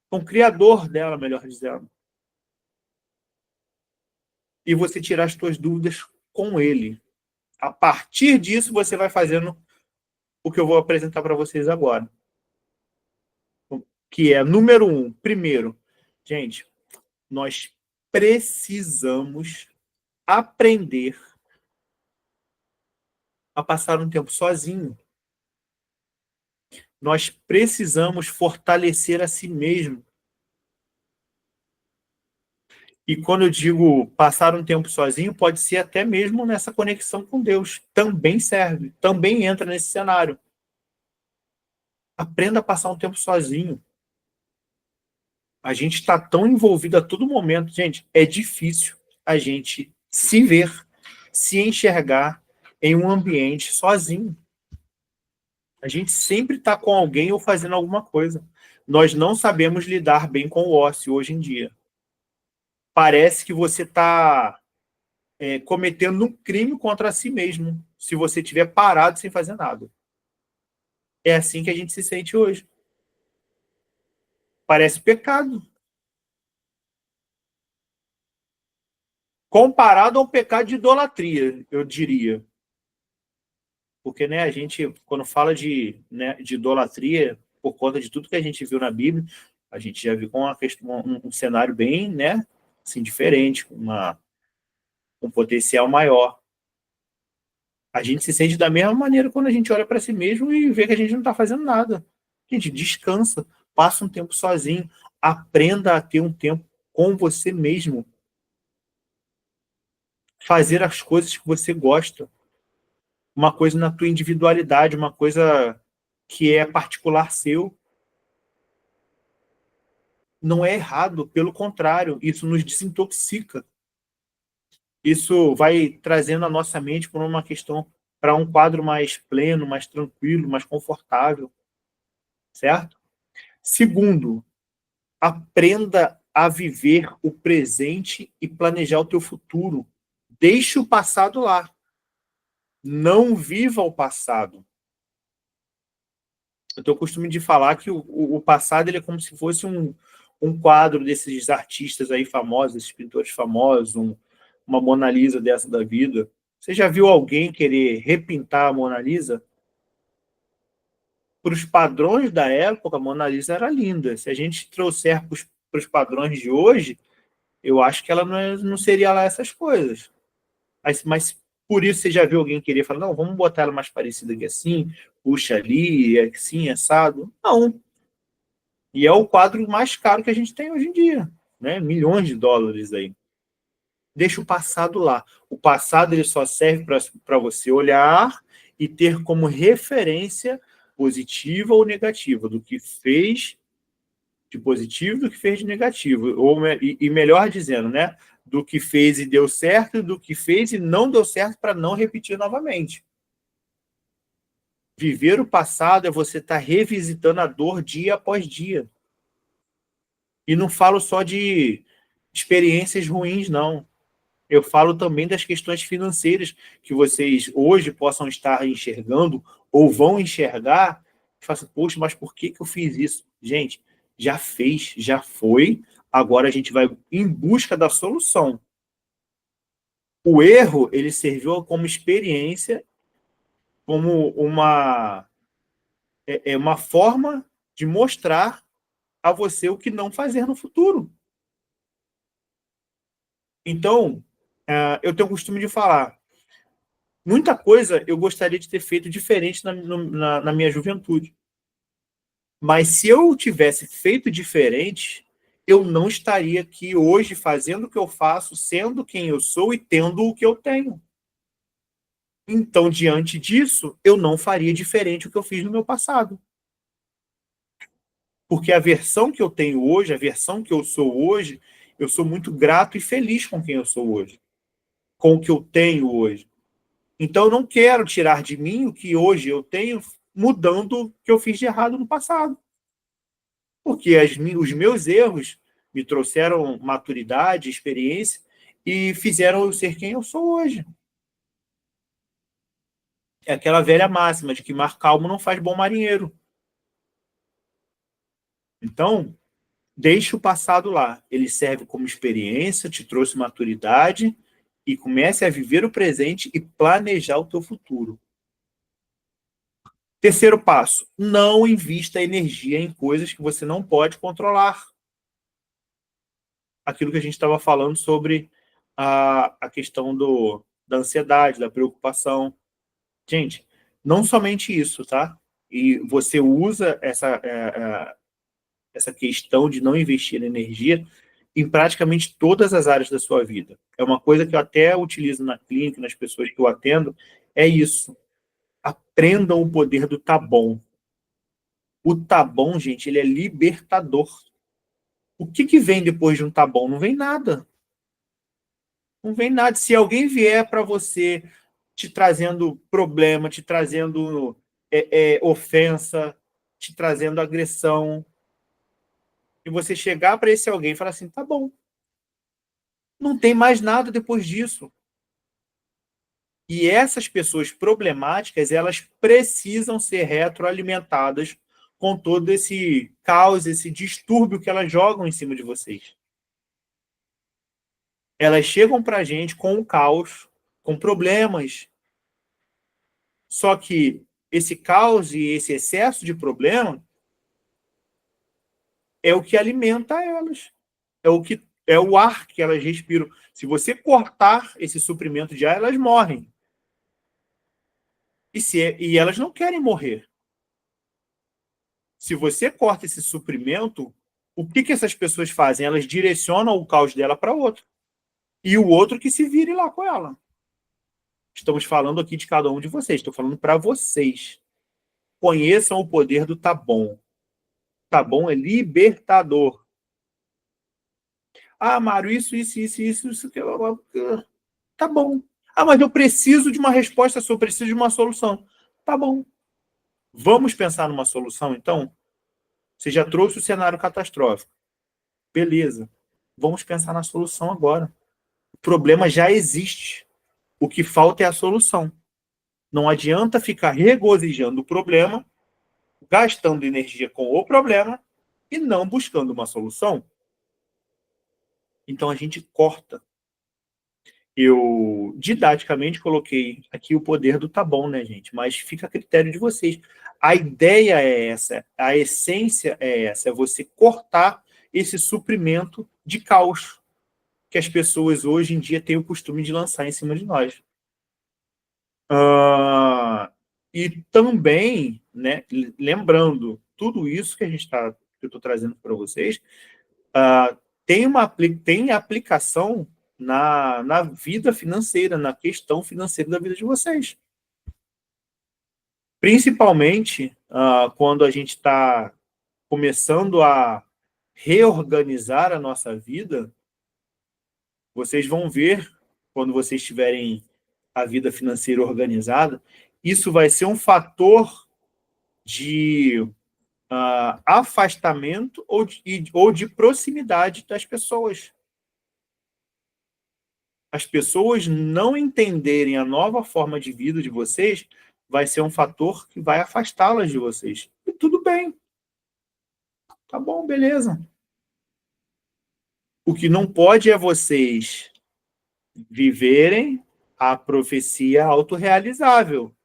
com o criador dela, melhor dizendo. E você tirar as tuas dúvidas com ele. A partir disso, você vai fazendo o que eu vou apresentar para vocês agora. Que é, número 1, primeiro, gente, nós precisamos aprender a passar um tempo sozinho. Nós precisamos fortalecer a si mesmo. E quando eu digo passar um tempo sozinho, pode ser até mesmo nessa conexão com Deus. Também serve, também entra nesse cenário. Aprenda a passar um tempo sozinho. A gente está tão envolvido a todo momento. Gente, é difícil a gente se ver, se enxergar em um ambiente sozinho. A gente sempre está com alguém ou fazendo alguma coisa. Nós não sabemos lidar bem com o ócio hoje em dia. Parece que você está cometendo um crime contra si mesmo, se você estiver parado sem fazer nada. É assim que a gente se sente hoje. Parece pecado. Comparado ao pecado de idolatria, eu diria. Porque, né, a gente, quando fala de idolatria, por conta de tudo que a gente viu na Bíblia, a gente já viu com um cenário bem, né, assim, diferente, com um potencial maior. A gente se sente da mesma maneira quando a gente olha para si mesmo e vê que a gente não está fazendo nada. Gente, descansa, passa um tempo sozinho, aprenda a ter um tempo com você mesmo. fazer as coisas que você gosta. Uma coisa na tua individualidade, uma coisa que é particular seu. Não é errado, pelo contrário, isso nos desintoxica. Isso vai trazendo a nossa mente para uma questão, para um quadro mais pleno, mais tranquilo, mais confortável, certo? Segundo, aprenda a viver o presente e planejar o teu futuro. Deixe o passado lá. Não viva o passado. Eu tenho o costume de falar que o passado ele é como se fosse um quadro desses artistas aí famosos, esses pintores famosos, uma Mona Lisa dessa da vida. Você já viu alguém querer repintar a Mona Lisa? Para os padrões da época, a Mona Lisa era linda. Se a gente trouxer para os padrões de hoje, eu acho que ela não seria lá essas coisas. Mas por isso você já viu alguém querer falar, não, vamos botar ela mais parecida que assim, puxa ali, é assim, assado. Não. E é o quadro mais caro que a gente tem hoje em dia, né? Milhões de dólares aí. Deixa o passado lá. O passado ele só serve para você olhar e ter como referência positiva ou negativa do que fez de positivo, do que fez de negativo. E melhor dizendo, né? Do que fez e deu certo, do que fez e não deu certo para não repetir novamente. Viver o passado é você estar revisitando a dor dia após dia. E não falo só de experiências ruins, não. Eu falo também das questões financeiras que vocês hoje possam estar enxergando ou vão enxergar. E falam assim, poxa, mas por que eu fiz isso? Gente, já fez, já foi. Agora a gente vai em busca da solução. O erro, ele serviu como experiência, como uma forma de mostrar a você o que não fazer no futuro. Então, eu tenho o costume de falar, muita coisa eu gostaria de ter feito diferente na minha juventude. Mas se eu tivesse feito diferente, eu não estaria aqui hoje fazendo o que eu faço, sendo quem eu sou e tendo o que eu tenho. Então, diante disso, eu não faria diferente o que eu fiz no meu passado. Porque a versão que eu tenho hoje, a versão que eu sou hoje, eu sou muito grato e feliz com quem eu sou hoje, com o que eu tenho hoje. Então, eu não quero tirar de mim o que hoje eu tenho, mudando o que eu fiz de errado no passado. Porque os meus erros me trouxeram maturidade, experiência e fizeram eu ser quem eu sou hoje. É aquela velha máxima de que mar calmo não faz bom marinheiro. Então, deixe o passado lá. Ele serve como experiência, te trouxe maturidade e comece a viver o presente e planejar o teu futuro. Terceiro passo, não invista energia em coisas que você não pode controlar. Aquilo que a gente estava falando sobre a questão da ansiedade, da preocupação. Gente, não somente isso, tá? E você usa essa questão de não investir energia em praticamente todas as áreas da sua vida. É uma coisa que eu até utilizo na clínica, nas pessoas que eu atendo, é isso. Aprendam o poder do tá bom. O tá bom, gente, ele é libertador. O que vem depois de um tá bom? Não vem nada. Não vem nada. Se alguém vier para você te trazendo problema, te trazendo ofensa, te trazendo agressão, e você chegar para esse alguém e falar assim, tá bom, não tem mais nada depois disso. E essas pessoas problemáticas, elas precisam ser retroalimentadas com todo esse caos, esse distúrbio que elas jogam em cima de vocês. Elas chegam para a gente com o caos, com problemas. Só que esse caos e esse excesso de problema é o que alimenta elas. É o ar que elas respiram. Se você cortar esse suprimento de ar, elas morrem. E elas não querem morrer. Se você corta esse suprimento, o que essas pessoas fazem? Elas direcionam o caos dela para outro. e o outro que se vire lá com ela. Estamos falando aqui de cada um de vocês. Estou falando para vocês. Conheçam o poder do tá bom. Tá bom é libertador. Ah, Mário, isso. Tá bom. Ah, mas eu preciso de uma resposta, eu preciso de uma solução. Tá bom. Vamos pensar numa solução, então? Você já trouxe o cenário catastrófico. Beleza. Vamos pensar na solução agora. O problema já existe. O que falta é a solução. Não adianta ficar regozijando o problema, gastando energia com o problema e não buscando uma solução. Então a gente corta. Eu didaticamente coloquei aqui o poder do tá bom, né, gente? Mas fica a critério de vocês. A ideia é essa, a essência é essa, é você cortar esse suprimento de caos que as pessoas hoje em dia têm o costume de lançar em cima de nós. E também, né, lembrando, tudo isso que a gente que eu estou trazendo para vocês, tem aplicação na vida financeira, na questão financeira da vida de vocês. Principalmente quando a gente está começando a reorganizar a nossa vida, vocês vão ver, quando vocês tiverem a vida financeira organizada, isso vai ser um fator de afastamento ou de proximidade das pessoas. As pessoas não entenderem a nova forma de vida de vocês vai ser um fator que vai afastá-las de vocês. E tudo bem. Tá bom, beleza. O que não pode é vocês viverem a profecia autorrealizável.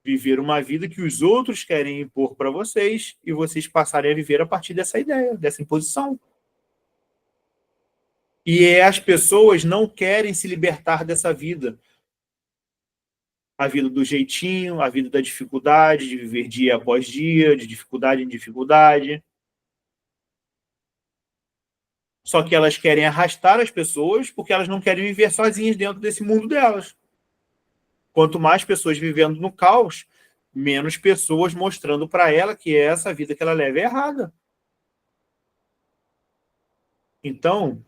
Viver uma vida que os outros querem impor para vocês e vocês passarem a viver a partir dessa ideia, dessa imposição. E as pessoas não querem se libertar dessa vida. A vida do jeitinho, a vida da dificuldade, de viver dia após dia, de dificuldade em dificuldade. Só que elas querem arrastar as pessoas porque elas não querem viver sozinhas dentro desse mundo delas. Quanto mais pessoas vivendo no caos, menos pessoas mostrando para ela que essa vida que ela leva é errada. Então,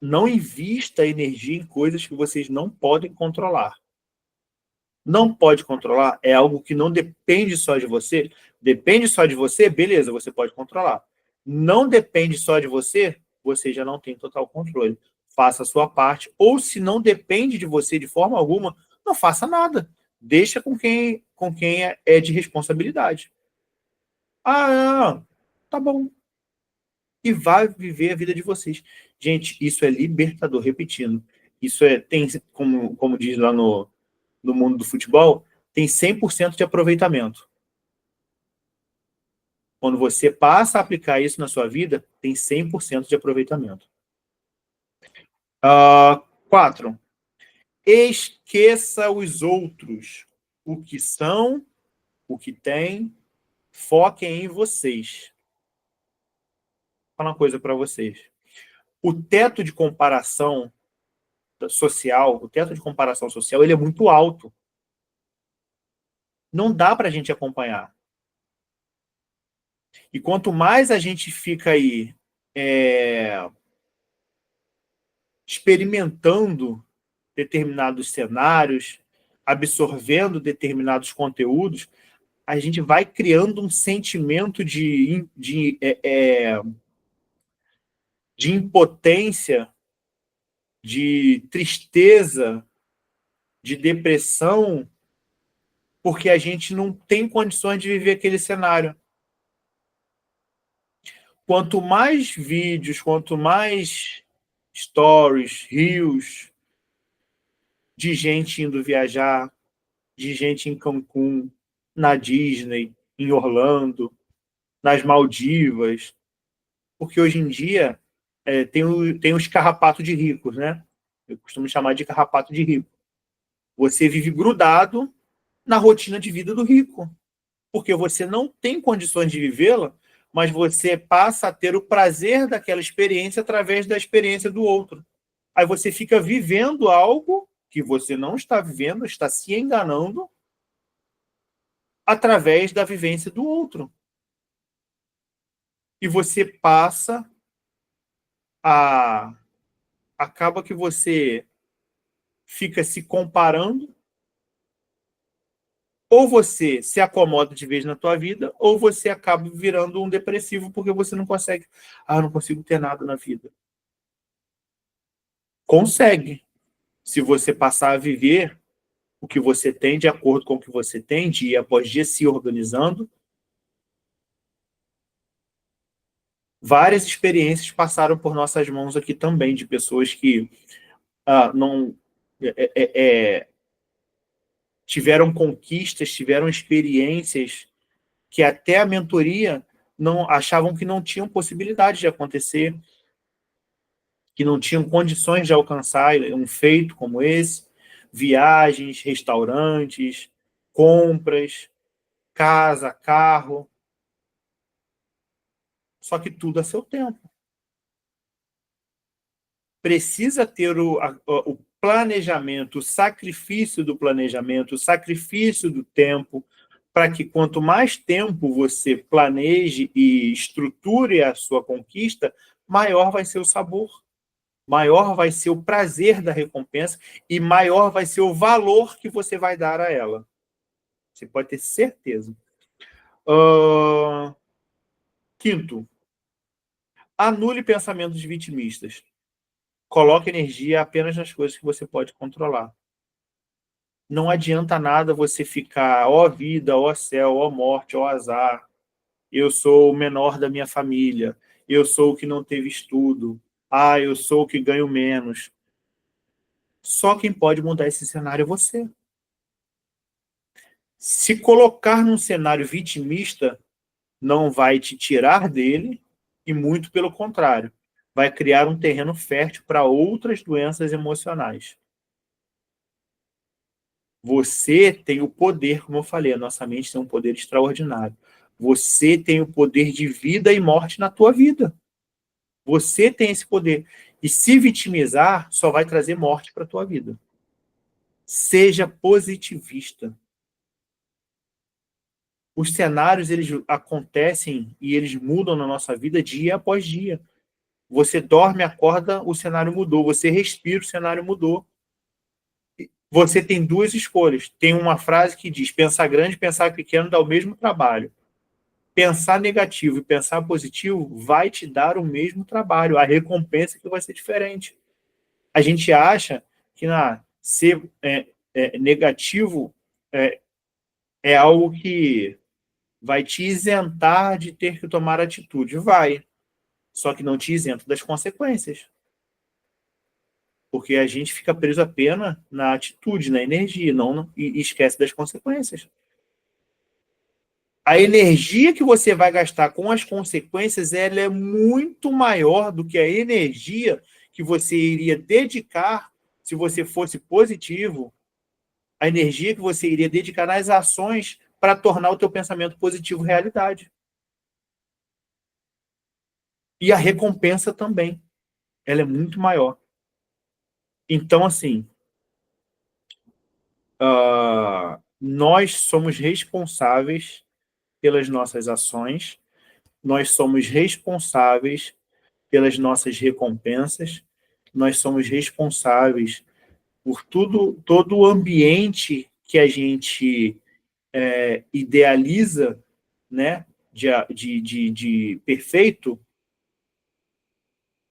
não invista energia em coisas que vocês não podem controlar. Não pode controlar é algo que não depende só de você. Depende só de você, beleza, você pode controlar. Não depende só de você, você já não tem total controle. Faça a sua parte. Ou se não depende de você de forma alguma, não faça nada. Deixa com quem é de responsabilidade. Tá bom. E vai viver a vida de vocês. Gente, isso é libertador, repetindo. Isso tem, como diz lá no mundo do futebol, tem 100% de aproveitamento. Quando você passa a aplicar isso na sua vida, tem 100% de aproveitamento. 4. Esqueça os outros. O que são, o que têm, foquem em vocês. Vou falar uma coisa para vocês. O teto de comparação social, ele é muito alto. Não dá para a gente acompanhar. E quanto mais a gente fica aí experimentando determinados cenários, absorvendo determinados conteúdos, a gente vai criando um sentimento de impotência, de tristeza, de depressão, porque a gente não tem condições de viver aquele cenário. Quanto mais vídeos, quanto mais stories, reels, de gente indo viajar, de gente em Cancún, na Disney, em Orlando, nas Maldivas, porque hoje em dia tem os carrapatos de ricos, né? Eu costumo chamar de carrapato de rico. Você vive grudado na rotina de vida do rico, porque você não tem condições de vivê-la, mas você passa a ter o prazer daquela experiência através da experiência do outro. Aí você fica vivendo algo que você não está vivendo, está se enganando através da vivência do outro. E você passa a... Acaba que você fica se comparando, ou você se acomoda de vez na tua vida, ou você acaba virando um depressivo porque você não consegue. Eu não consigo ter nada na vida. Consegue. Se você passar a viver o que você tem, de acordo com o que você tem, dia após dia se organizando. Várias experiências passaram por nossas mãos aqui também, de pessoas que não tiveram conquistas, tiveram experiências que até a mentoria não achavam que não tinham possibilidade de acontecer, que não tinham condições de alcançar um feito como esse, viagens, restaurantes, compras, casa, carro, só que tudo a seu tempo. Precisa ter o planejamento, o sacrifício do planejamento, o sacrifício do tempo, para que quanto mais tempo você planeje e estruture a sua conquista, maior vai ser o sabor, maior vai ser o prazer da recompensa e maior vai ser o valor que você vai dar a ela. Você pode ter certeza. Quinto, anule pensamentos vitimistas. Coloque energia apenas nas coisas que você pode controlar. Não adianta nada você ficar, ó vida, ó céu, ó morte, ó azar. Eu sou o menor da minha família. Eu sou o que não teve estudo. Eu sou o que ganho menos. Só quem pode mudar esse cenário é você. Se colocar num cenário vitimista, não vai te tirar dele, e muito pelo contrário, vai criar um terreno fértil para outras doenças emocionais. Você tem o poder, como eu falei, a nossa mente tem um poder extraordinário. Você tem o poder de vida e morte na tua vida. Você tem esse poder. E se vitimizar, só vai trazer morte para a tua vida. Seja positivista. Os cenários, eles acontecem e eles mudam na nossa vida dia após dia. Você dorme, acorda, o cenário mudou. Você respira, o cenário mudou. Você tem duas escolhas. Tem uma frase que diz: pensar grande e pensar pequeno dá o mesmo trabalho. Pensar negativo e pensar positivo vai te dar o mesmo trabalho. A recompensa que vai ser diferente. A gente acha que ser negativo é algo que vai te isentar de ter que tomar atitude. Vai. Só que não te isenta das consequências. Porque a gente fica preso apenas na atitude, na energia, e esquece das consequências. A energia que você vai gastar com as consequências, ela é muito maior do que a energia que você iria dedicar se você fosse positivo, a energia que você iria dedicar nas ações para tornar o teu pensamento positivo realidade. E a recompensa também, ela é muito maior. Então, assim, nós somos responsáveis pelas nossas ações, nós somos responsáveis pelas nossas recompensas, nós somos responsáveis por todo o ambiente que a gente idealiza, né, de perfeito.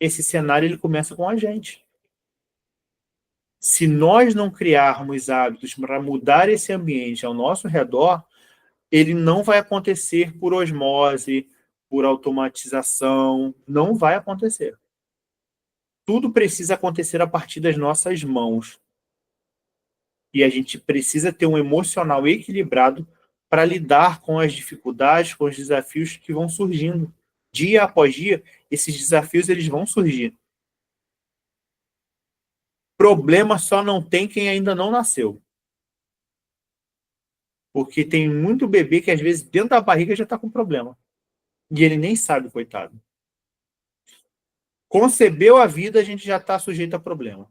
Esse cenário ele começa com a gente. Se nós não criarmos hábitos para mudar esse ambiente ao nosso redor, ele não vai acontecer por osmose, por automatização, não vai acontecer. Tudo precisa acontecer a partir das nossas mãos. E a gente precisa ter um emocional equilibrado para lidar com as dificuldades, com os desafios que vão surgindo. Dia após dia, esses desafios eles vão surgir. Problema só não tem quem ainda não nasceu. Porque tem muito bebê que, às vezes, dentro da barriga já está com problema. E ele nem sabe, coitado. concebeu a vida, a gente já está sujeito a problema.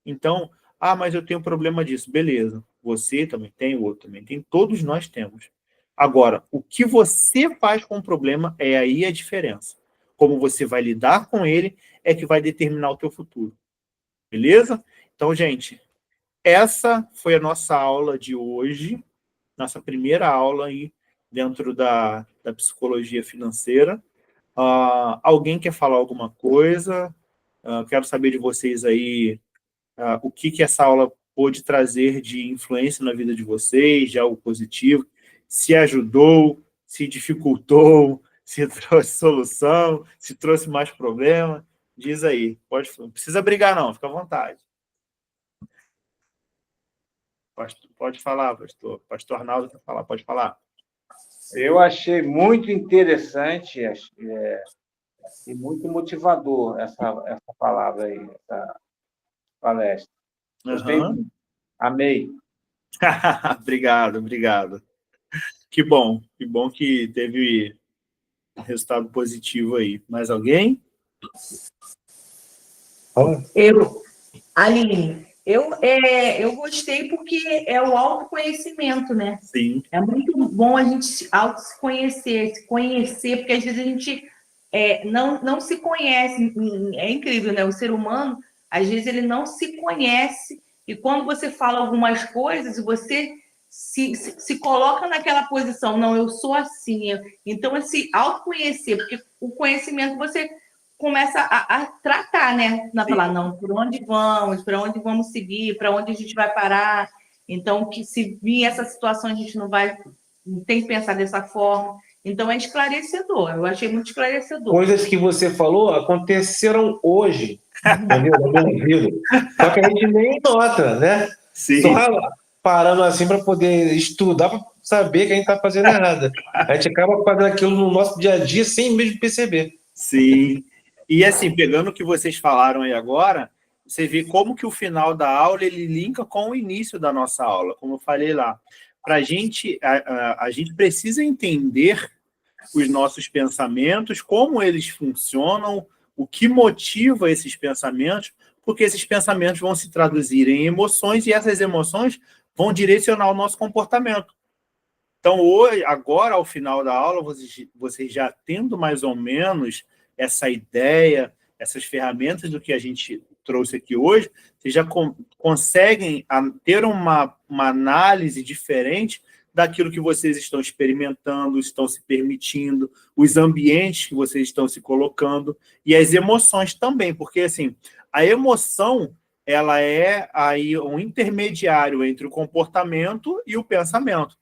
Então, mas eu tenho problema disso. Beleza. Você também tem, o outro também tem. Todos nós temos. Agora, o que você faz com o problema é aí a diferença. Como você vai lidar com ele é que vai determinar o teu futuro. Beleza? Então, gente, essa foi a nossa aula de hoje. Nossa primeira aula aí dentro da psicologia financeira. Alguém quer falar alguma coisa? Quero saber de vocês aí o que essa aula pôde trazer de influência na vida de vocês, de algo positivo, se ajudou, se dificultou, se trouxe solução, se trouxe mais problema. Diz aí, não precisa brigar não, fica à vontade. Pode falar, pastor. Pastor Arnaldo quer falar, pode falar. Eu achei muito interessante e muito motivador essa palavra aí, essa palestra. Gostei muito. Amei. Obrigado. Que bom que teve um resultado positivo aí. Mais alguém? Aline, eu gostei porque é o autoconhecimento, né? Sim. É muito bom a gente se conhecer, porque às vezes a gente não se conhece. É incrível, né? O ser humano, às vezes, ele não se conhece, e quando você fala algumas coisas, você se coloca naquela posição, não, eu sou assim. Então, se autoconhecer, porque o conhecimento você começa a tratar, né? Falar, não, por onde vamos, para onde vamos seguir, para onde a gente vai parar. Então, que se vir essa situação, a gente não tem que pensar dessa forma. Então, é esclarecedor. Eu achei muito esclarecedor. Coisas que você falou aconteceram hoje, entendeu? Na minha vida. Só que a gente nem nota, né? Sim. Só parando assim para poder estudar, para saber que a gente está fazendo errado. A gente acaba fazendo aquilo no nosso dia a dia sem mesmo perceber. Sim. E assim, pegando o que vocês falaram aí agora, você vê como que o final da aula ele linka com o início da nossa aula, como eu falei lá. Para a gente precisa entender os nossos pensamentos, como eles funcionam, o que motiva esses pensamentos, porque esses pensamentos vão se traduzir em emoções e essas emoções vão direcionar o nosso comportamento. Então, agora, ao final da aula, vocês já tendo mais ou menos essa ideia, essas ferramentas do que a gente trouxe aqui hoje, vocês já conseguem ter uma análise diferente daquilo que vocês estão experimentando, estão se permitindo, os ambientes que vocês estão se colocando, e as emoções também, porque assim, a emoção ela é aí um intermediário entre o comportamento e o pensamento.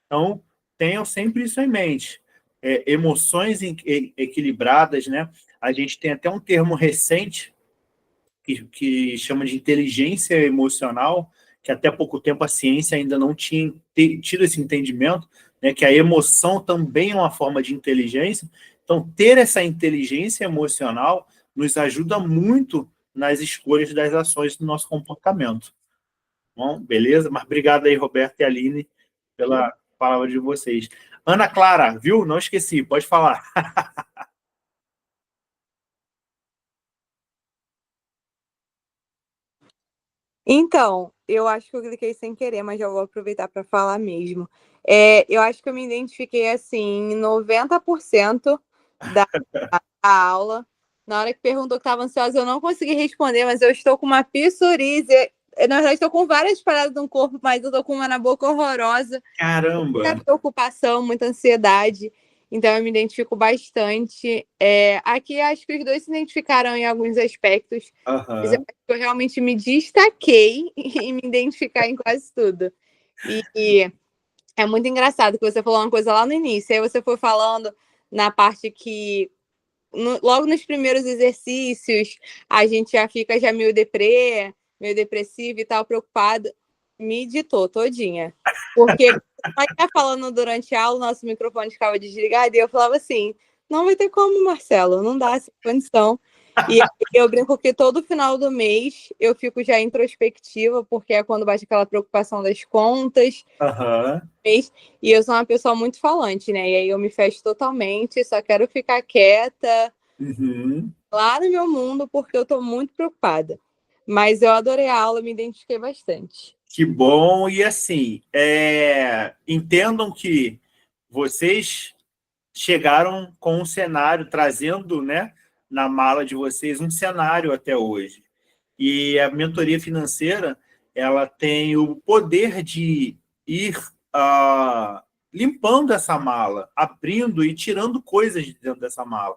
Então, tenham sempre isso em mente. Emoções equilibradas, né? A gente tem até um termo recente que chama de inteligência emocional, que até pouco tempo a ciência ainda não tinha tido esse entendimento, né? Que a emoção também é uma forma de inteligência. Então, ter essa inteligência emocional nos ajuda muito nas escolhas das ações do nosso comportamento. Bom, beleza? Mas obrigado aí, Roberto e Aline, pela palavra de vocês. Ana Clara, viu? Não esqueci, pode falar. Então, eu acho que eu cliquei sem querer, mas já vou aproveitar para falar mesmo. Eu acho que eu me identifiquei, assim, em 90% da aula. Na hora que perguntou que estava ansiosa, eu não consegui responder, mas eu estou com uma psoríase. Na verdade, estou com várias paradas no corpo, mas eu estou com uma na boca horrorosa. Caramba! Muita preocupação, muita ansiedade. Então, eu me identifico bastante. Aqui, acho que os dois se identificaram em alguns aspectos. Mas eu realmente me destaquei em me identificar em quase tudo. E é muito engraçado que você falou uma coisa lá no início. Aí você foi falando na parte que, logo nos primeiros exercícios, a gente já fica meio meio depressivo e tal, preocupado. Me ditou todinha. Porque nós ia falando durante a aula, nosso microfone ficava desligado, e eu falava assim, não vai ter como, Marcelo, não dá essa condição. E eu brinco que todo final do mês eu fico já introspectiva, porque é quando bate aquela preocupação das contas. E eu sou uma pessoa muito falante, né? E aí eu me fecho totalmente, só quero ficar quieta, lá no meu mundo, porque eu estou muito preocupada. Mas eu adorei a aula, me identifiquei bastante. Que bom. E assim, entendam que vocês chegaram com um cenário, trazendo, né, na mala de vocês um cenário até hoje. E a mentoria financeira, ela tem o poder de ir limpando essa mala, abrindo e tirando coisas de dentro dessa mala.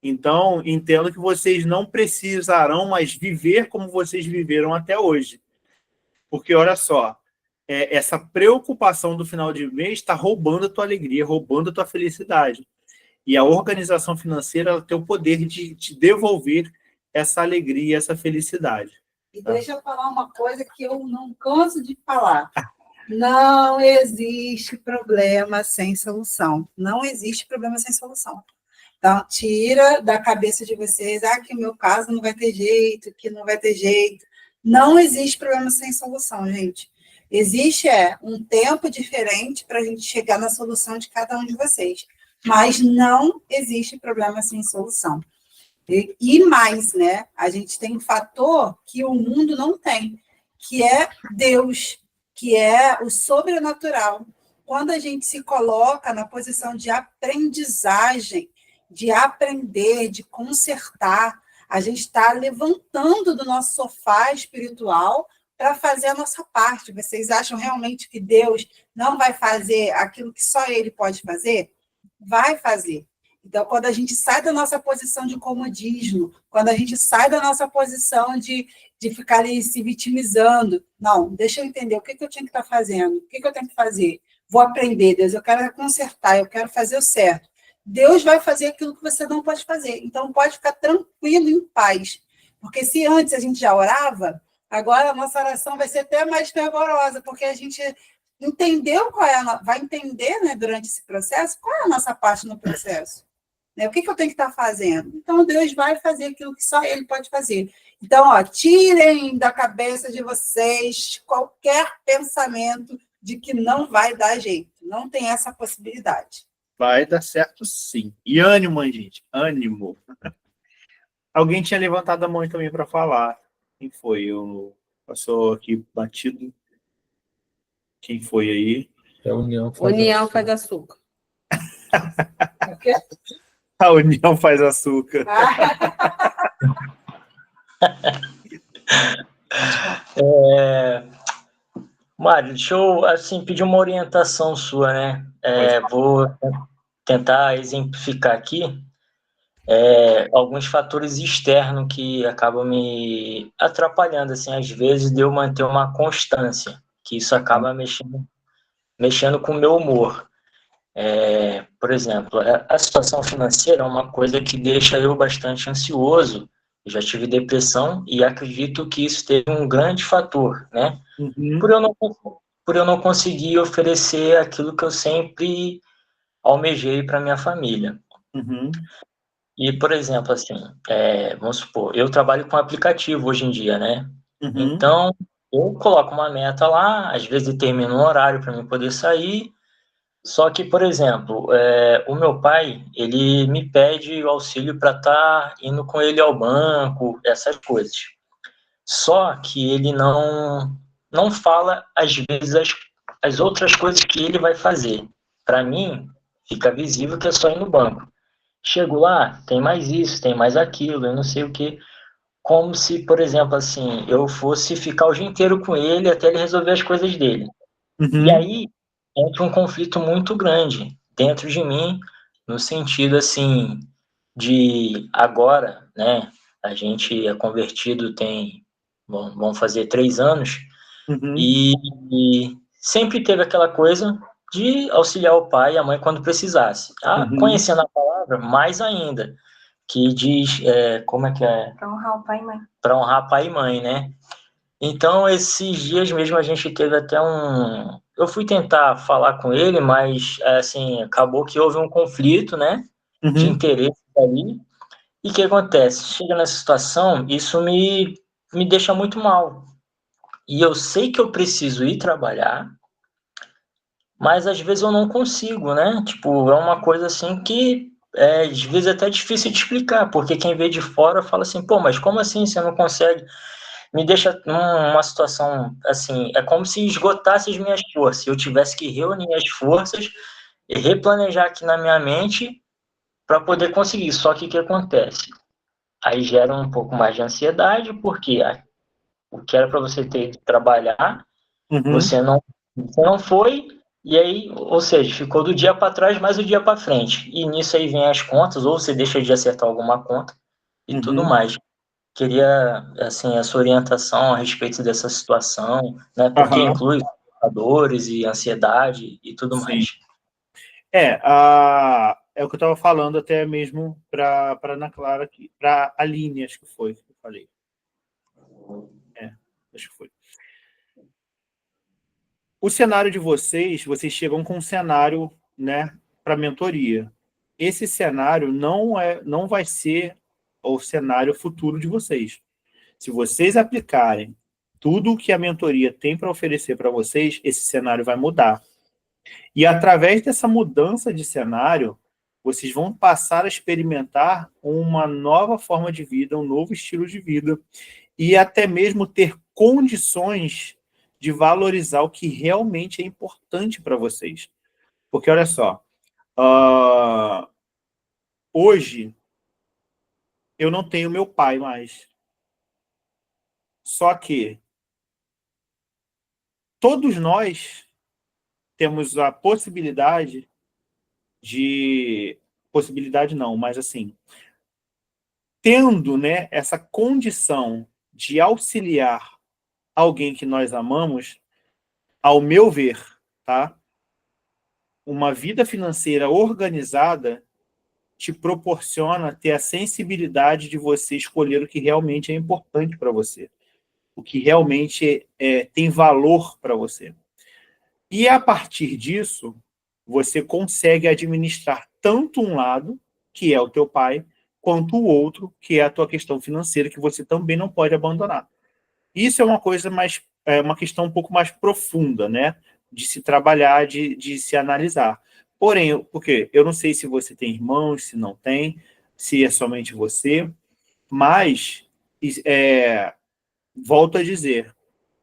Então, entendo que vocês não precisarão mais viver como vocês viveram até hoje. Porque, olha só, essa preocupação do final de mês está roubando a tua alegria, roubando a tua felicidade. E a organização financeira, ela tem o poder de te devolver essa alegria, essa felicidade. E deixa eu falar uma coisa que eu não canso de falar. Não existe problema sem solução. Não existe problema sem solução. Então, tira da cabeça de vocês, que o meu caso não vai ter jeito, que não vai ter jeito. Não existe problema sem solução, gente. Existe um tempo diferente para a gente chegar na solução de cada um de vocês. Mas não existe problema sem solução. E mais, né? A gente tem um fator que o mundo não tem, que é Deus, que é o sobrenatural. Quando a gente se coloca na posição de aprendizagem, de aprender, de consertar, a gente está levantando do nosso sofá espiritual para fazer a nossa parte. Vocês acham realmente que Deus não vai fazer aquilo que só Ele pode fazer? Vai fazer. Então, quando a gente sai da nossa posição de comodismo, quando a gente sai da nossa posição de ficar ali se vitimizando, não, deixa eu entender o que eu tinha que estar fazendo, o que eu tenho que fazer. Vou aprender, Deus, eu quero consertar, eu quero fazer o certo. Deus vai fazer aquilo que você não pode fazer. Então, pode ficar tranquilo, em paz. Porque se antes a gente já orava, agora a nossa oração vai ser até mais fervorosa, porque a gente entendeu vai entender, né, durante esse processo, qual é a nossa parte no processo. Né? O que eu tenho que estar fazendo? Então, Deus vai fazer aquilo que só Ele pode fazer. Então, tirem da cabeça de vocês qualquer pensamento de que não vai dar jeito. Não tem essa possibilidade. Vai dar certo, sim. E ânimo, gente. Ânimo. Alguém tinha levantado a mão também para falar. Quem foi? Passou aqui batido. Quem foi aí? A união faz açúcar. A união faz açúcar. Mário, deixa eu assim, pedir uma orientação sua, né? Vou tentar exemplificar aqui alguns fatores externos que acabam me atrapalhando, assim, às vezes, de eu manter uma constância, que isso acaba mexendo com o meu humor. Por exemplo, a situação financeira é uma coisa que deixa eu bastante ansioso. Eu já tive depressão e acredito que isso teve um grande fator, né? Uhum. Por eu não conseguir oferecer aquilo que eu sempre almejei para minha família. Uhum. E, por exemplo, assim, vamos supor, eu trabalho com aplicativo hoje em dia, né? Uhum. Então, eu coloco uma meta lá, às vezes determino um horário para mim poder sair. Só que, por exemplo, o meu pai, ele me pede o auxílio para estar indo com ele ao banco, essas coisas. Só que ele não fala, às vezes, as outras coisas que ele vai fazer. Para mim, fica visível que é só ir no banco. Chego lá, tem mais isso, tem mais aquilo, eu não sei o quê. Como se, por exemplo, assim, eu fosse ficar o dia inteiro com ele até ele resolver as coisas dele. Uhum. E aí, entra um conflito muito grande dentro de mim, no sentido, assim, de agora, né, a gente é convertido vão fazer 3 anos, Uhum. e sempre teve aquela coisa de auxiliar o pai e a mãe quando precisasse. Uhum. Conhecendo a palavra, mais ainda, que diz, como é que é? Para honrar o pai e mãe. Para honrar pai e mãe, né? Então, esses dias mesmo a gente teve até eu fui tentar falar com ele, mas, assim, acabou que houve um conflito, né, de interesse ali. E o que acontece? Chega nessa situação, isso me deixa muito mal. E eu sei que eu preciso ir trabalhar, mas às vezes eu não consigo, né? Tipo, é uma coisa assim que às vezes até difícil de explicar, porque quem vê de fora fala assim, pô, mas como assim você não consegue? Me deixa numa situação, assim, é como se esgotasse as minhas forças, eu tivesse que reunir as forças e replanejar aqui na minha mente para poder conseguir, só que o que acontece? Aí gera um pouco mais de ansiedade, porque o que era para você ter ido trabalhar, você não foi, e aí, ou seja, ficou do dia para trás mais o dia para frente. E nisso aí vem as contas, ou você deixa de acertar alguma conta e tudo mais. Queria, assim, a sua orientação a respeito dessa situação, né? Porque Aham. inclui dores e ansiedade e tudo Sim. mais. É o que eu estava falando até mesmo para Ana Clara, para a Aline, acho que foi que eu falei. Acho que foi. O cenário de vocês chegam com um cenário, né, para mentoria. Esse cenário não vai ser o cenário futuro de vocês. Se vocês aplicarem tudo o que a mentoria tem para oferecer para vocês, esse cenário vai mudar. E através dessa mudança de cenário, vocês vão passar a experimentar uma nova forma de vida, um novo estilo de vida, e até mesmo ter condições de valorizar o que realmente é importante para vocês. Porque, olha só, hoje eu não tenho meu pai mais. Só que todos nós temos a possibilidade de... Possibilidade não, mas assim, tendo, né, essa condição de auxiliar alguém que nós amamos, ao meu ver, tá? Uma vida financeira organizada te proporciona ter a sensibilidade de você escolher o que realmente é importante para você, o que realmente tem valor para você. E a partir disso, você consegue administrar tanto um lado, que é o teu pai, quanto o outro, que é a tua questão financeira, que você também não pode abandonar. Isso é uma coisa uma questão um pouco mais profunda, né? De se trabalhar, de se analisar. Porém, porque eu não sei se você tem irmãos, se não tem, se é somente você, mas volto a dizer,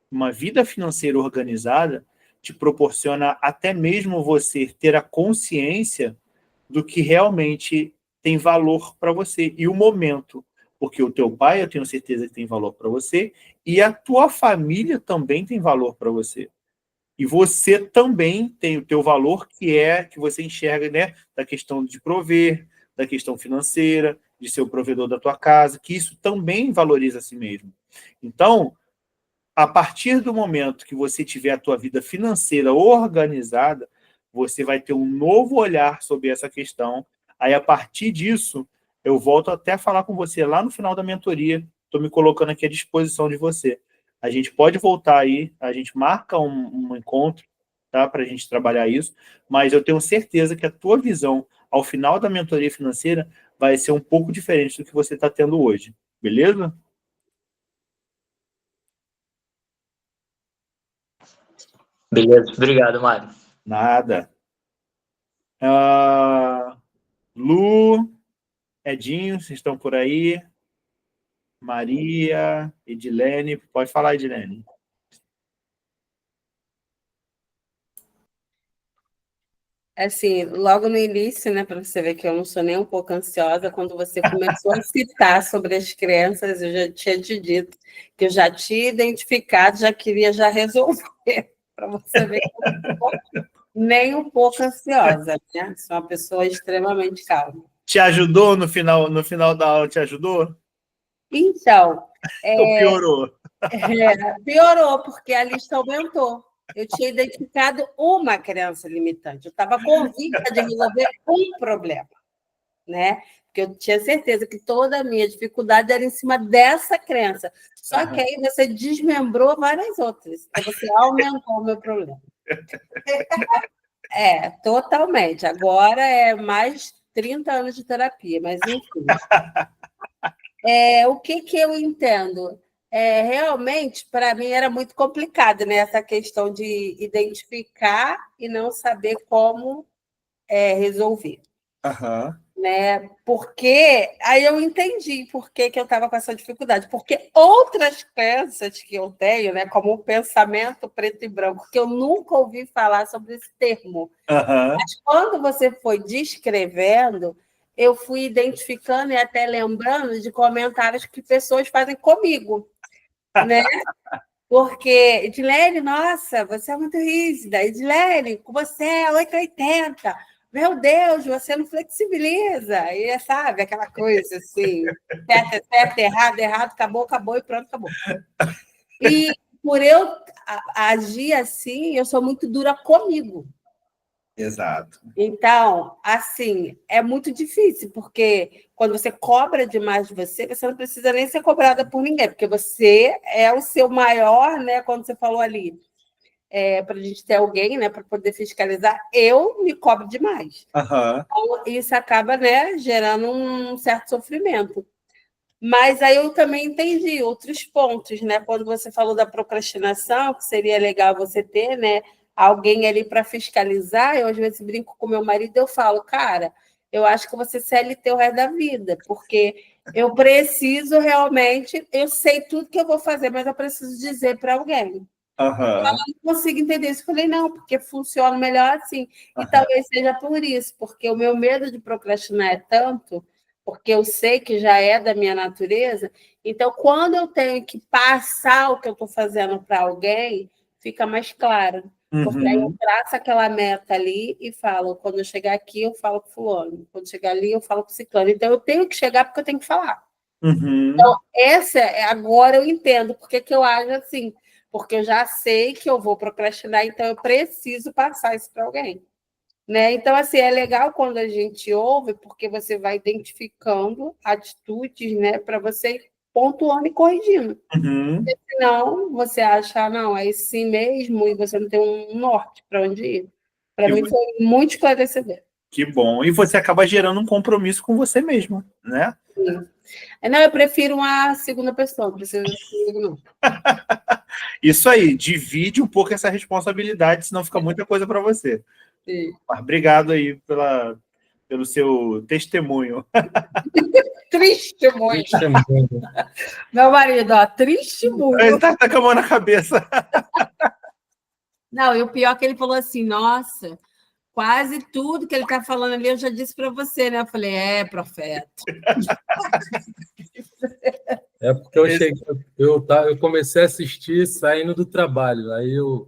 uma vida financeira organizada te proporciona até mesmo você ter a consciência do que realmente tem valor para você e o momento, porque o teu pai, eu tenho certeza que tem valor para você, e a tua família também tem valor para você. E você também tem o teu valor, que você enxerga, né, da questão de prover, da questão financeira, de ser o provedor da tua casa, que isso também valoriza a si mesmo. Então, a partir do momento que você tiver a tua vida financeira organizada, você vai ter um novo olhar sobre essa questão. Aí, a partir disso, eu volto até a falar com você lá no final da mentoria. Estou me colocando aqui à disposição de você. A gente pode voltar aí, a gente marca um encontro, tá, para a gente trabalhar isso, mas eu tenho certeza que a tua visão ao final da mentoria financeira vai ser um pouco diferente do que você está tendo hoje. Beleza? Beleza, obrigado, Mário. Nada. Lu, Edinho, vocês estão por aí? Maria, Edilene, pode falar, Edilene. Assim, logo no início, né, para você ver que eu não sou nem um pouco ansiosa, quando você começou a citar sobre as crianças, eu já tinha te dito que eu já tinha identificado, já queria já resolver, para você ver que eu não sou nem um pouco ansiosa, né? Sou uma pessoa extremamente calma. Te ajudou no final da aula? Te ajudou? Então, Ou piorou? piorou, porque a lista aumentou. Eu tinha identificado uma crença limitante. Eu estava convicta de resolver um problema, né? Porque eu tinha certeza que toda a minha dificuldade era em cima dessa crença. Só que aí você desmembrou várias outras. Então você aumentou o meu problema. Totalmente. Agora é mais 30 anos de terapia, mas enfim. O que eu entendo? Realmente, para mim, era muito complicado, né? Essa questão de identificar e não saber como resolver. né? Porque aí eu entendi por que eu estava com essa dificuldade. Porque outras crenças que eu tenho, né, como o pensamento preto e branco, que eu nunca ouvi falar sobre esse termo. Mas quando você foi descrevendo, eu fui identificando e até lembrando de comentários que pessoas fazem comigo, né? Porque, Edilene, nossa, você é muito rígida. Edilene, você é 880. Meu Deus, você não flexibiliza. E sabe, aquela coisa assim, certo é certo, errado, errado, acabou, acabou e pronto, acabou. E por eu agir assim, eu sou muito dura comigo. Exato. Então, assim, é muito difícil, porque quando você cobra demais de você, você não precisa nem ser cobrada por ninguém, porque você é o seu maior, né? Quando você falou ali, para a gente ter alguém, né, para poder fiscalizar, eu me cobro demais. Então, isso acaba, né, gerando um certo sofrimento. Mas aí eu também entendi outros pontos, né? Quando você falou da procrastinação, que seria legal você ter, né, alguém ali para fiscalizar, eu às vezes brinco com meu marido, eu falo, cara, eu acho que você CLT o resto da vida, porque eu preciso realmente, eu sei tudo que eu vou fazer, mas eu preciso dizer para alguém. Eu não consigo entender isso. Eu falei, não, porque funciona melhor assim. E talvez seja por isso, porque o meu medo de procrastinar é tanto, porque eu sei que já é da minha natureza, então, quando eu tenho que passar o que eu estou fazendo para alguém, fica mais claro. Porque aí eu traço aquela meta ali e falo, quando eu chegar aqui, eu falo com fulano. Quando chegar ali, eu falo com ciclano. Então, eu tenho que chegar porque eu tenho que falar. Então, agora eu entendo porque que eu ajo assim. Porque eu já sei que eu vou procrastinar, então eu preciso passar isso para alguém. Né? Então, assim, é legal quando a gente ouve, porque você vai identificando atitudes, né, para você ir pontuando e corrigindo. Porque senão você acha, não, é assim mesmo, e você não tem um norte para onde ir. Para mim foi muito esclarecedor. Que bom. E você acaba gerando um compromisso com você mesmo, né? Sim. Não, eu prefiro uma segunda pessoa, não preciso comigo, não. Isso aí, divide um pouco essa responsabilidade, senão fica muita coisa para você. Sim. Mas obrigado aí pelo seu testemunho. Testemunho. Meu marido, ó, testemunho. Ele tá com a mão na cabeça. Não, e o pior é que ele falou assim, nossa, quase tudo que ele está falando ali eu já disse para você, né? Eu falei, profeta. É porque eu comecei a assistir saindo do trabalho, aí eu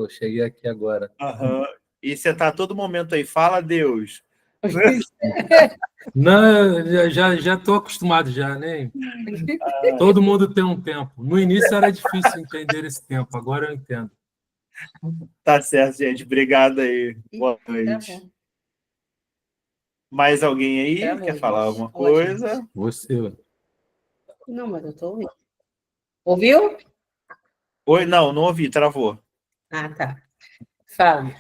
cheguei aqui agora. E você está a todo momento aí, fala Deus. Não, já estou acostumado já, né? Todo mundo tem um tempo. No início era difícil entender esse tempo, agora eu entendo. Tá certo, gente. Obrigado aí. Boa noite. Mais alguém aí quer falar alguma coisa? Você. Não, mas eu estou ouvindo. Ouviu? Oi, não ouvi, travou. Ah, tá. Fala.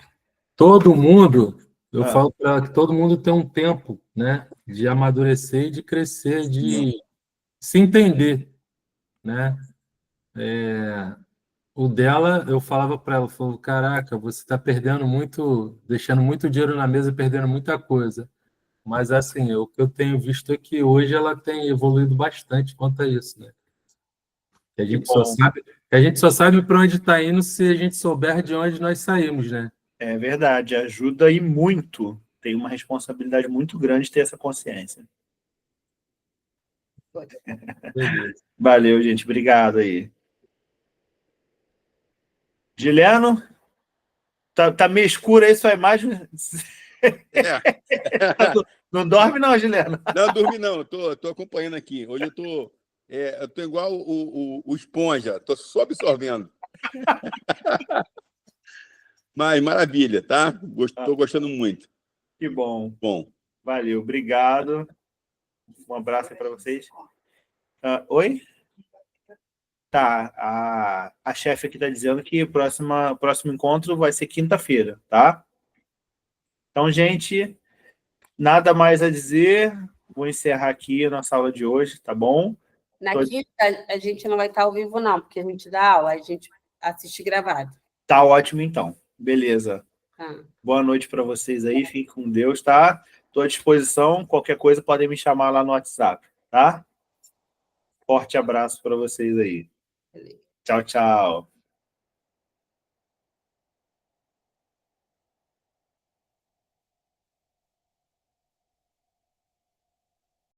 Todo mundo, eu falo para que todo mundo tem um tempo, né, de amadurecer e de crescer, de se entender, né? O dela, eu falava para ela, falou, caraca, você está perdendo muito, deixando muito dinheiro na mesa, perdendo muita coisa. Mas assim, o que eu tenho visto é que hoje ela tem evoluído bastante quanto a isso, né? Que a gente só sabe para onde está indo se a gente souber de onde nós saímos, né? É verdade, ajuda e muito. Tem uma responsabilidade muito grande ter essa consciência. Beleza. Valeu, gente. Obrigado aí. Giliano? Tá meio escura aí sua imagem? Não dorme não, Giliano? Não, dormi não. Tô acompanhando aqui. Hoje eu tô igual o esponja. Tô só absorvendo. Mas maravilha, tá? Estou gostando muito. Que bom. Bom. Valeu, obrigado. Um abraço aí para vocês. Oi? Tá, a chefe aqui está dizendo que o próximo encontro vai ser quinta-feira, tá? Então, gente, nada mais a dizer. Vou encerrar aqui a nossa aula de hoje, tá bom? Na quinta, a gente não vai estar ao vivo, não, porque a gente dá aula, a gente assiste gravado. Tá ótimo, então. Beleza. Boa noite para vocês aí, fiquem com Deus, tá? Estou à disposição. Qualquer coisa, podem me chamar lá no WhatsApp, tá? Forte abraço para vocês aí. Tchau, tchau.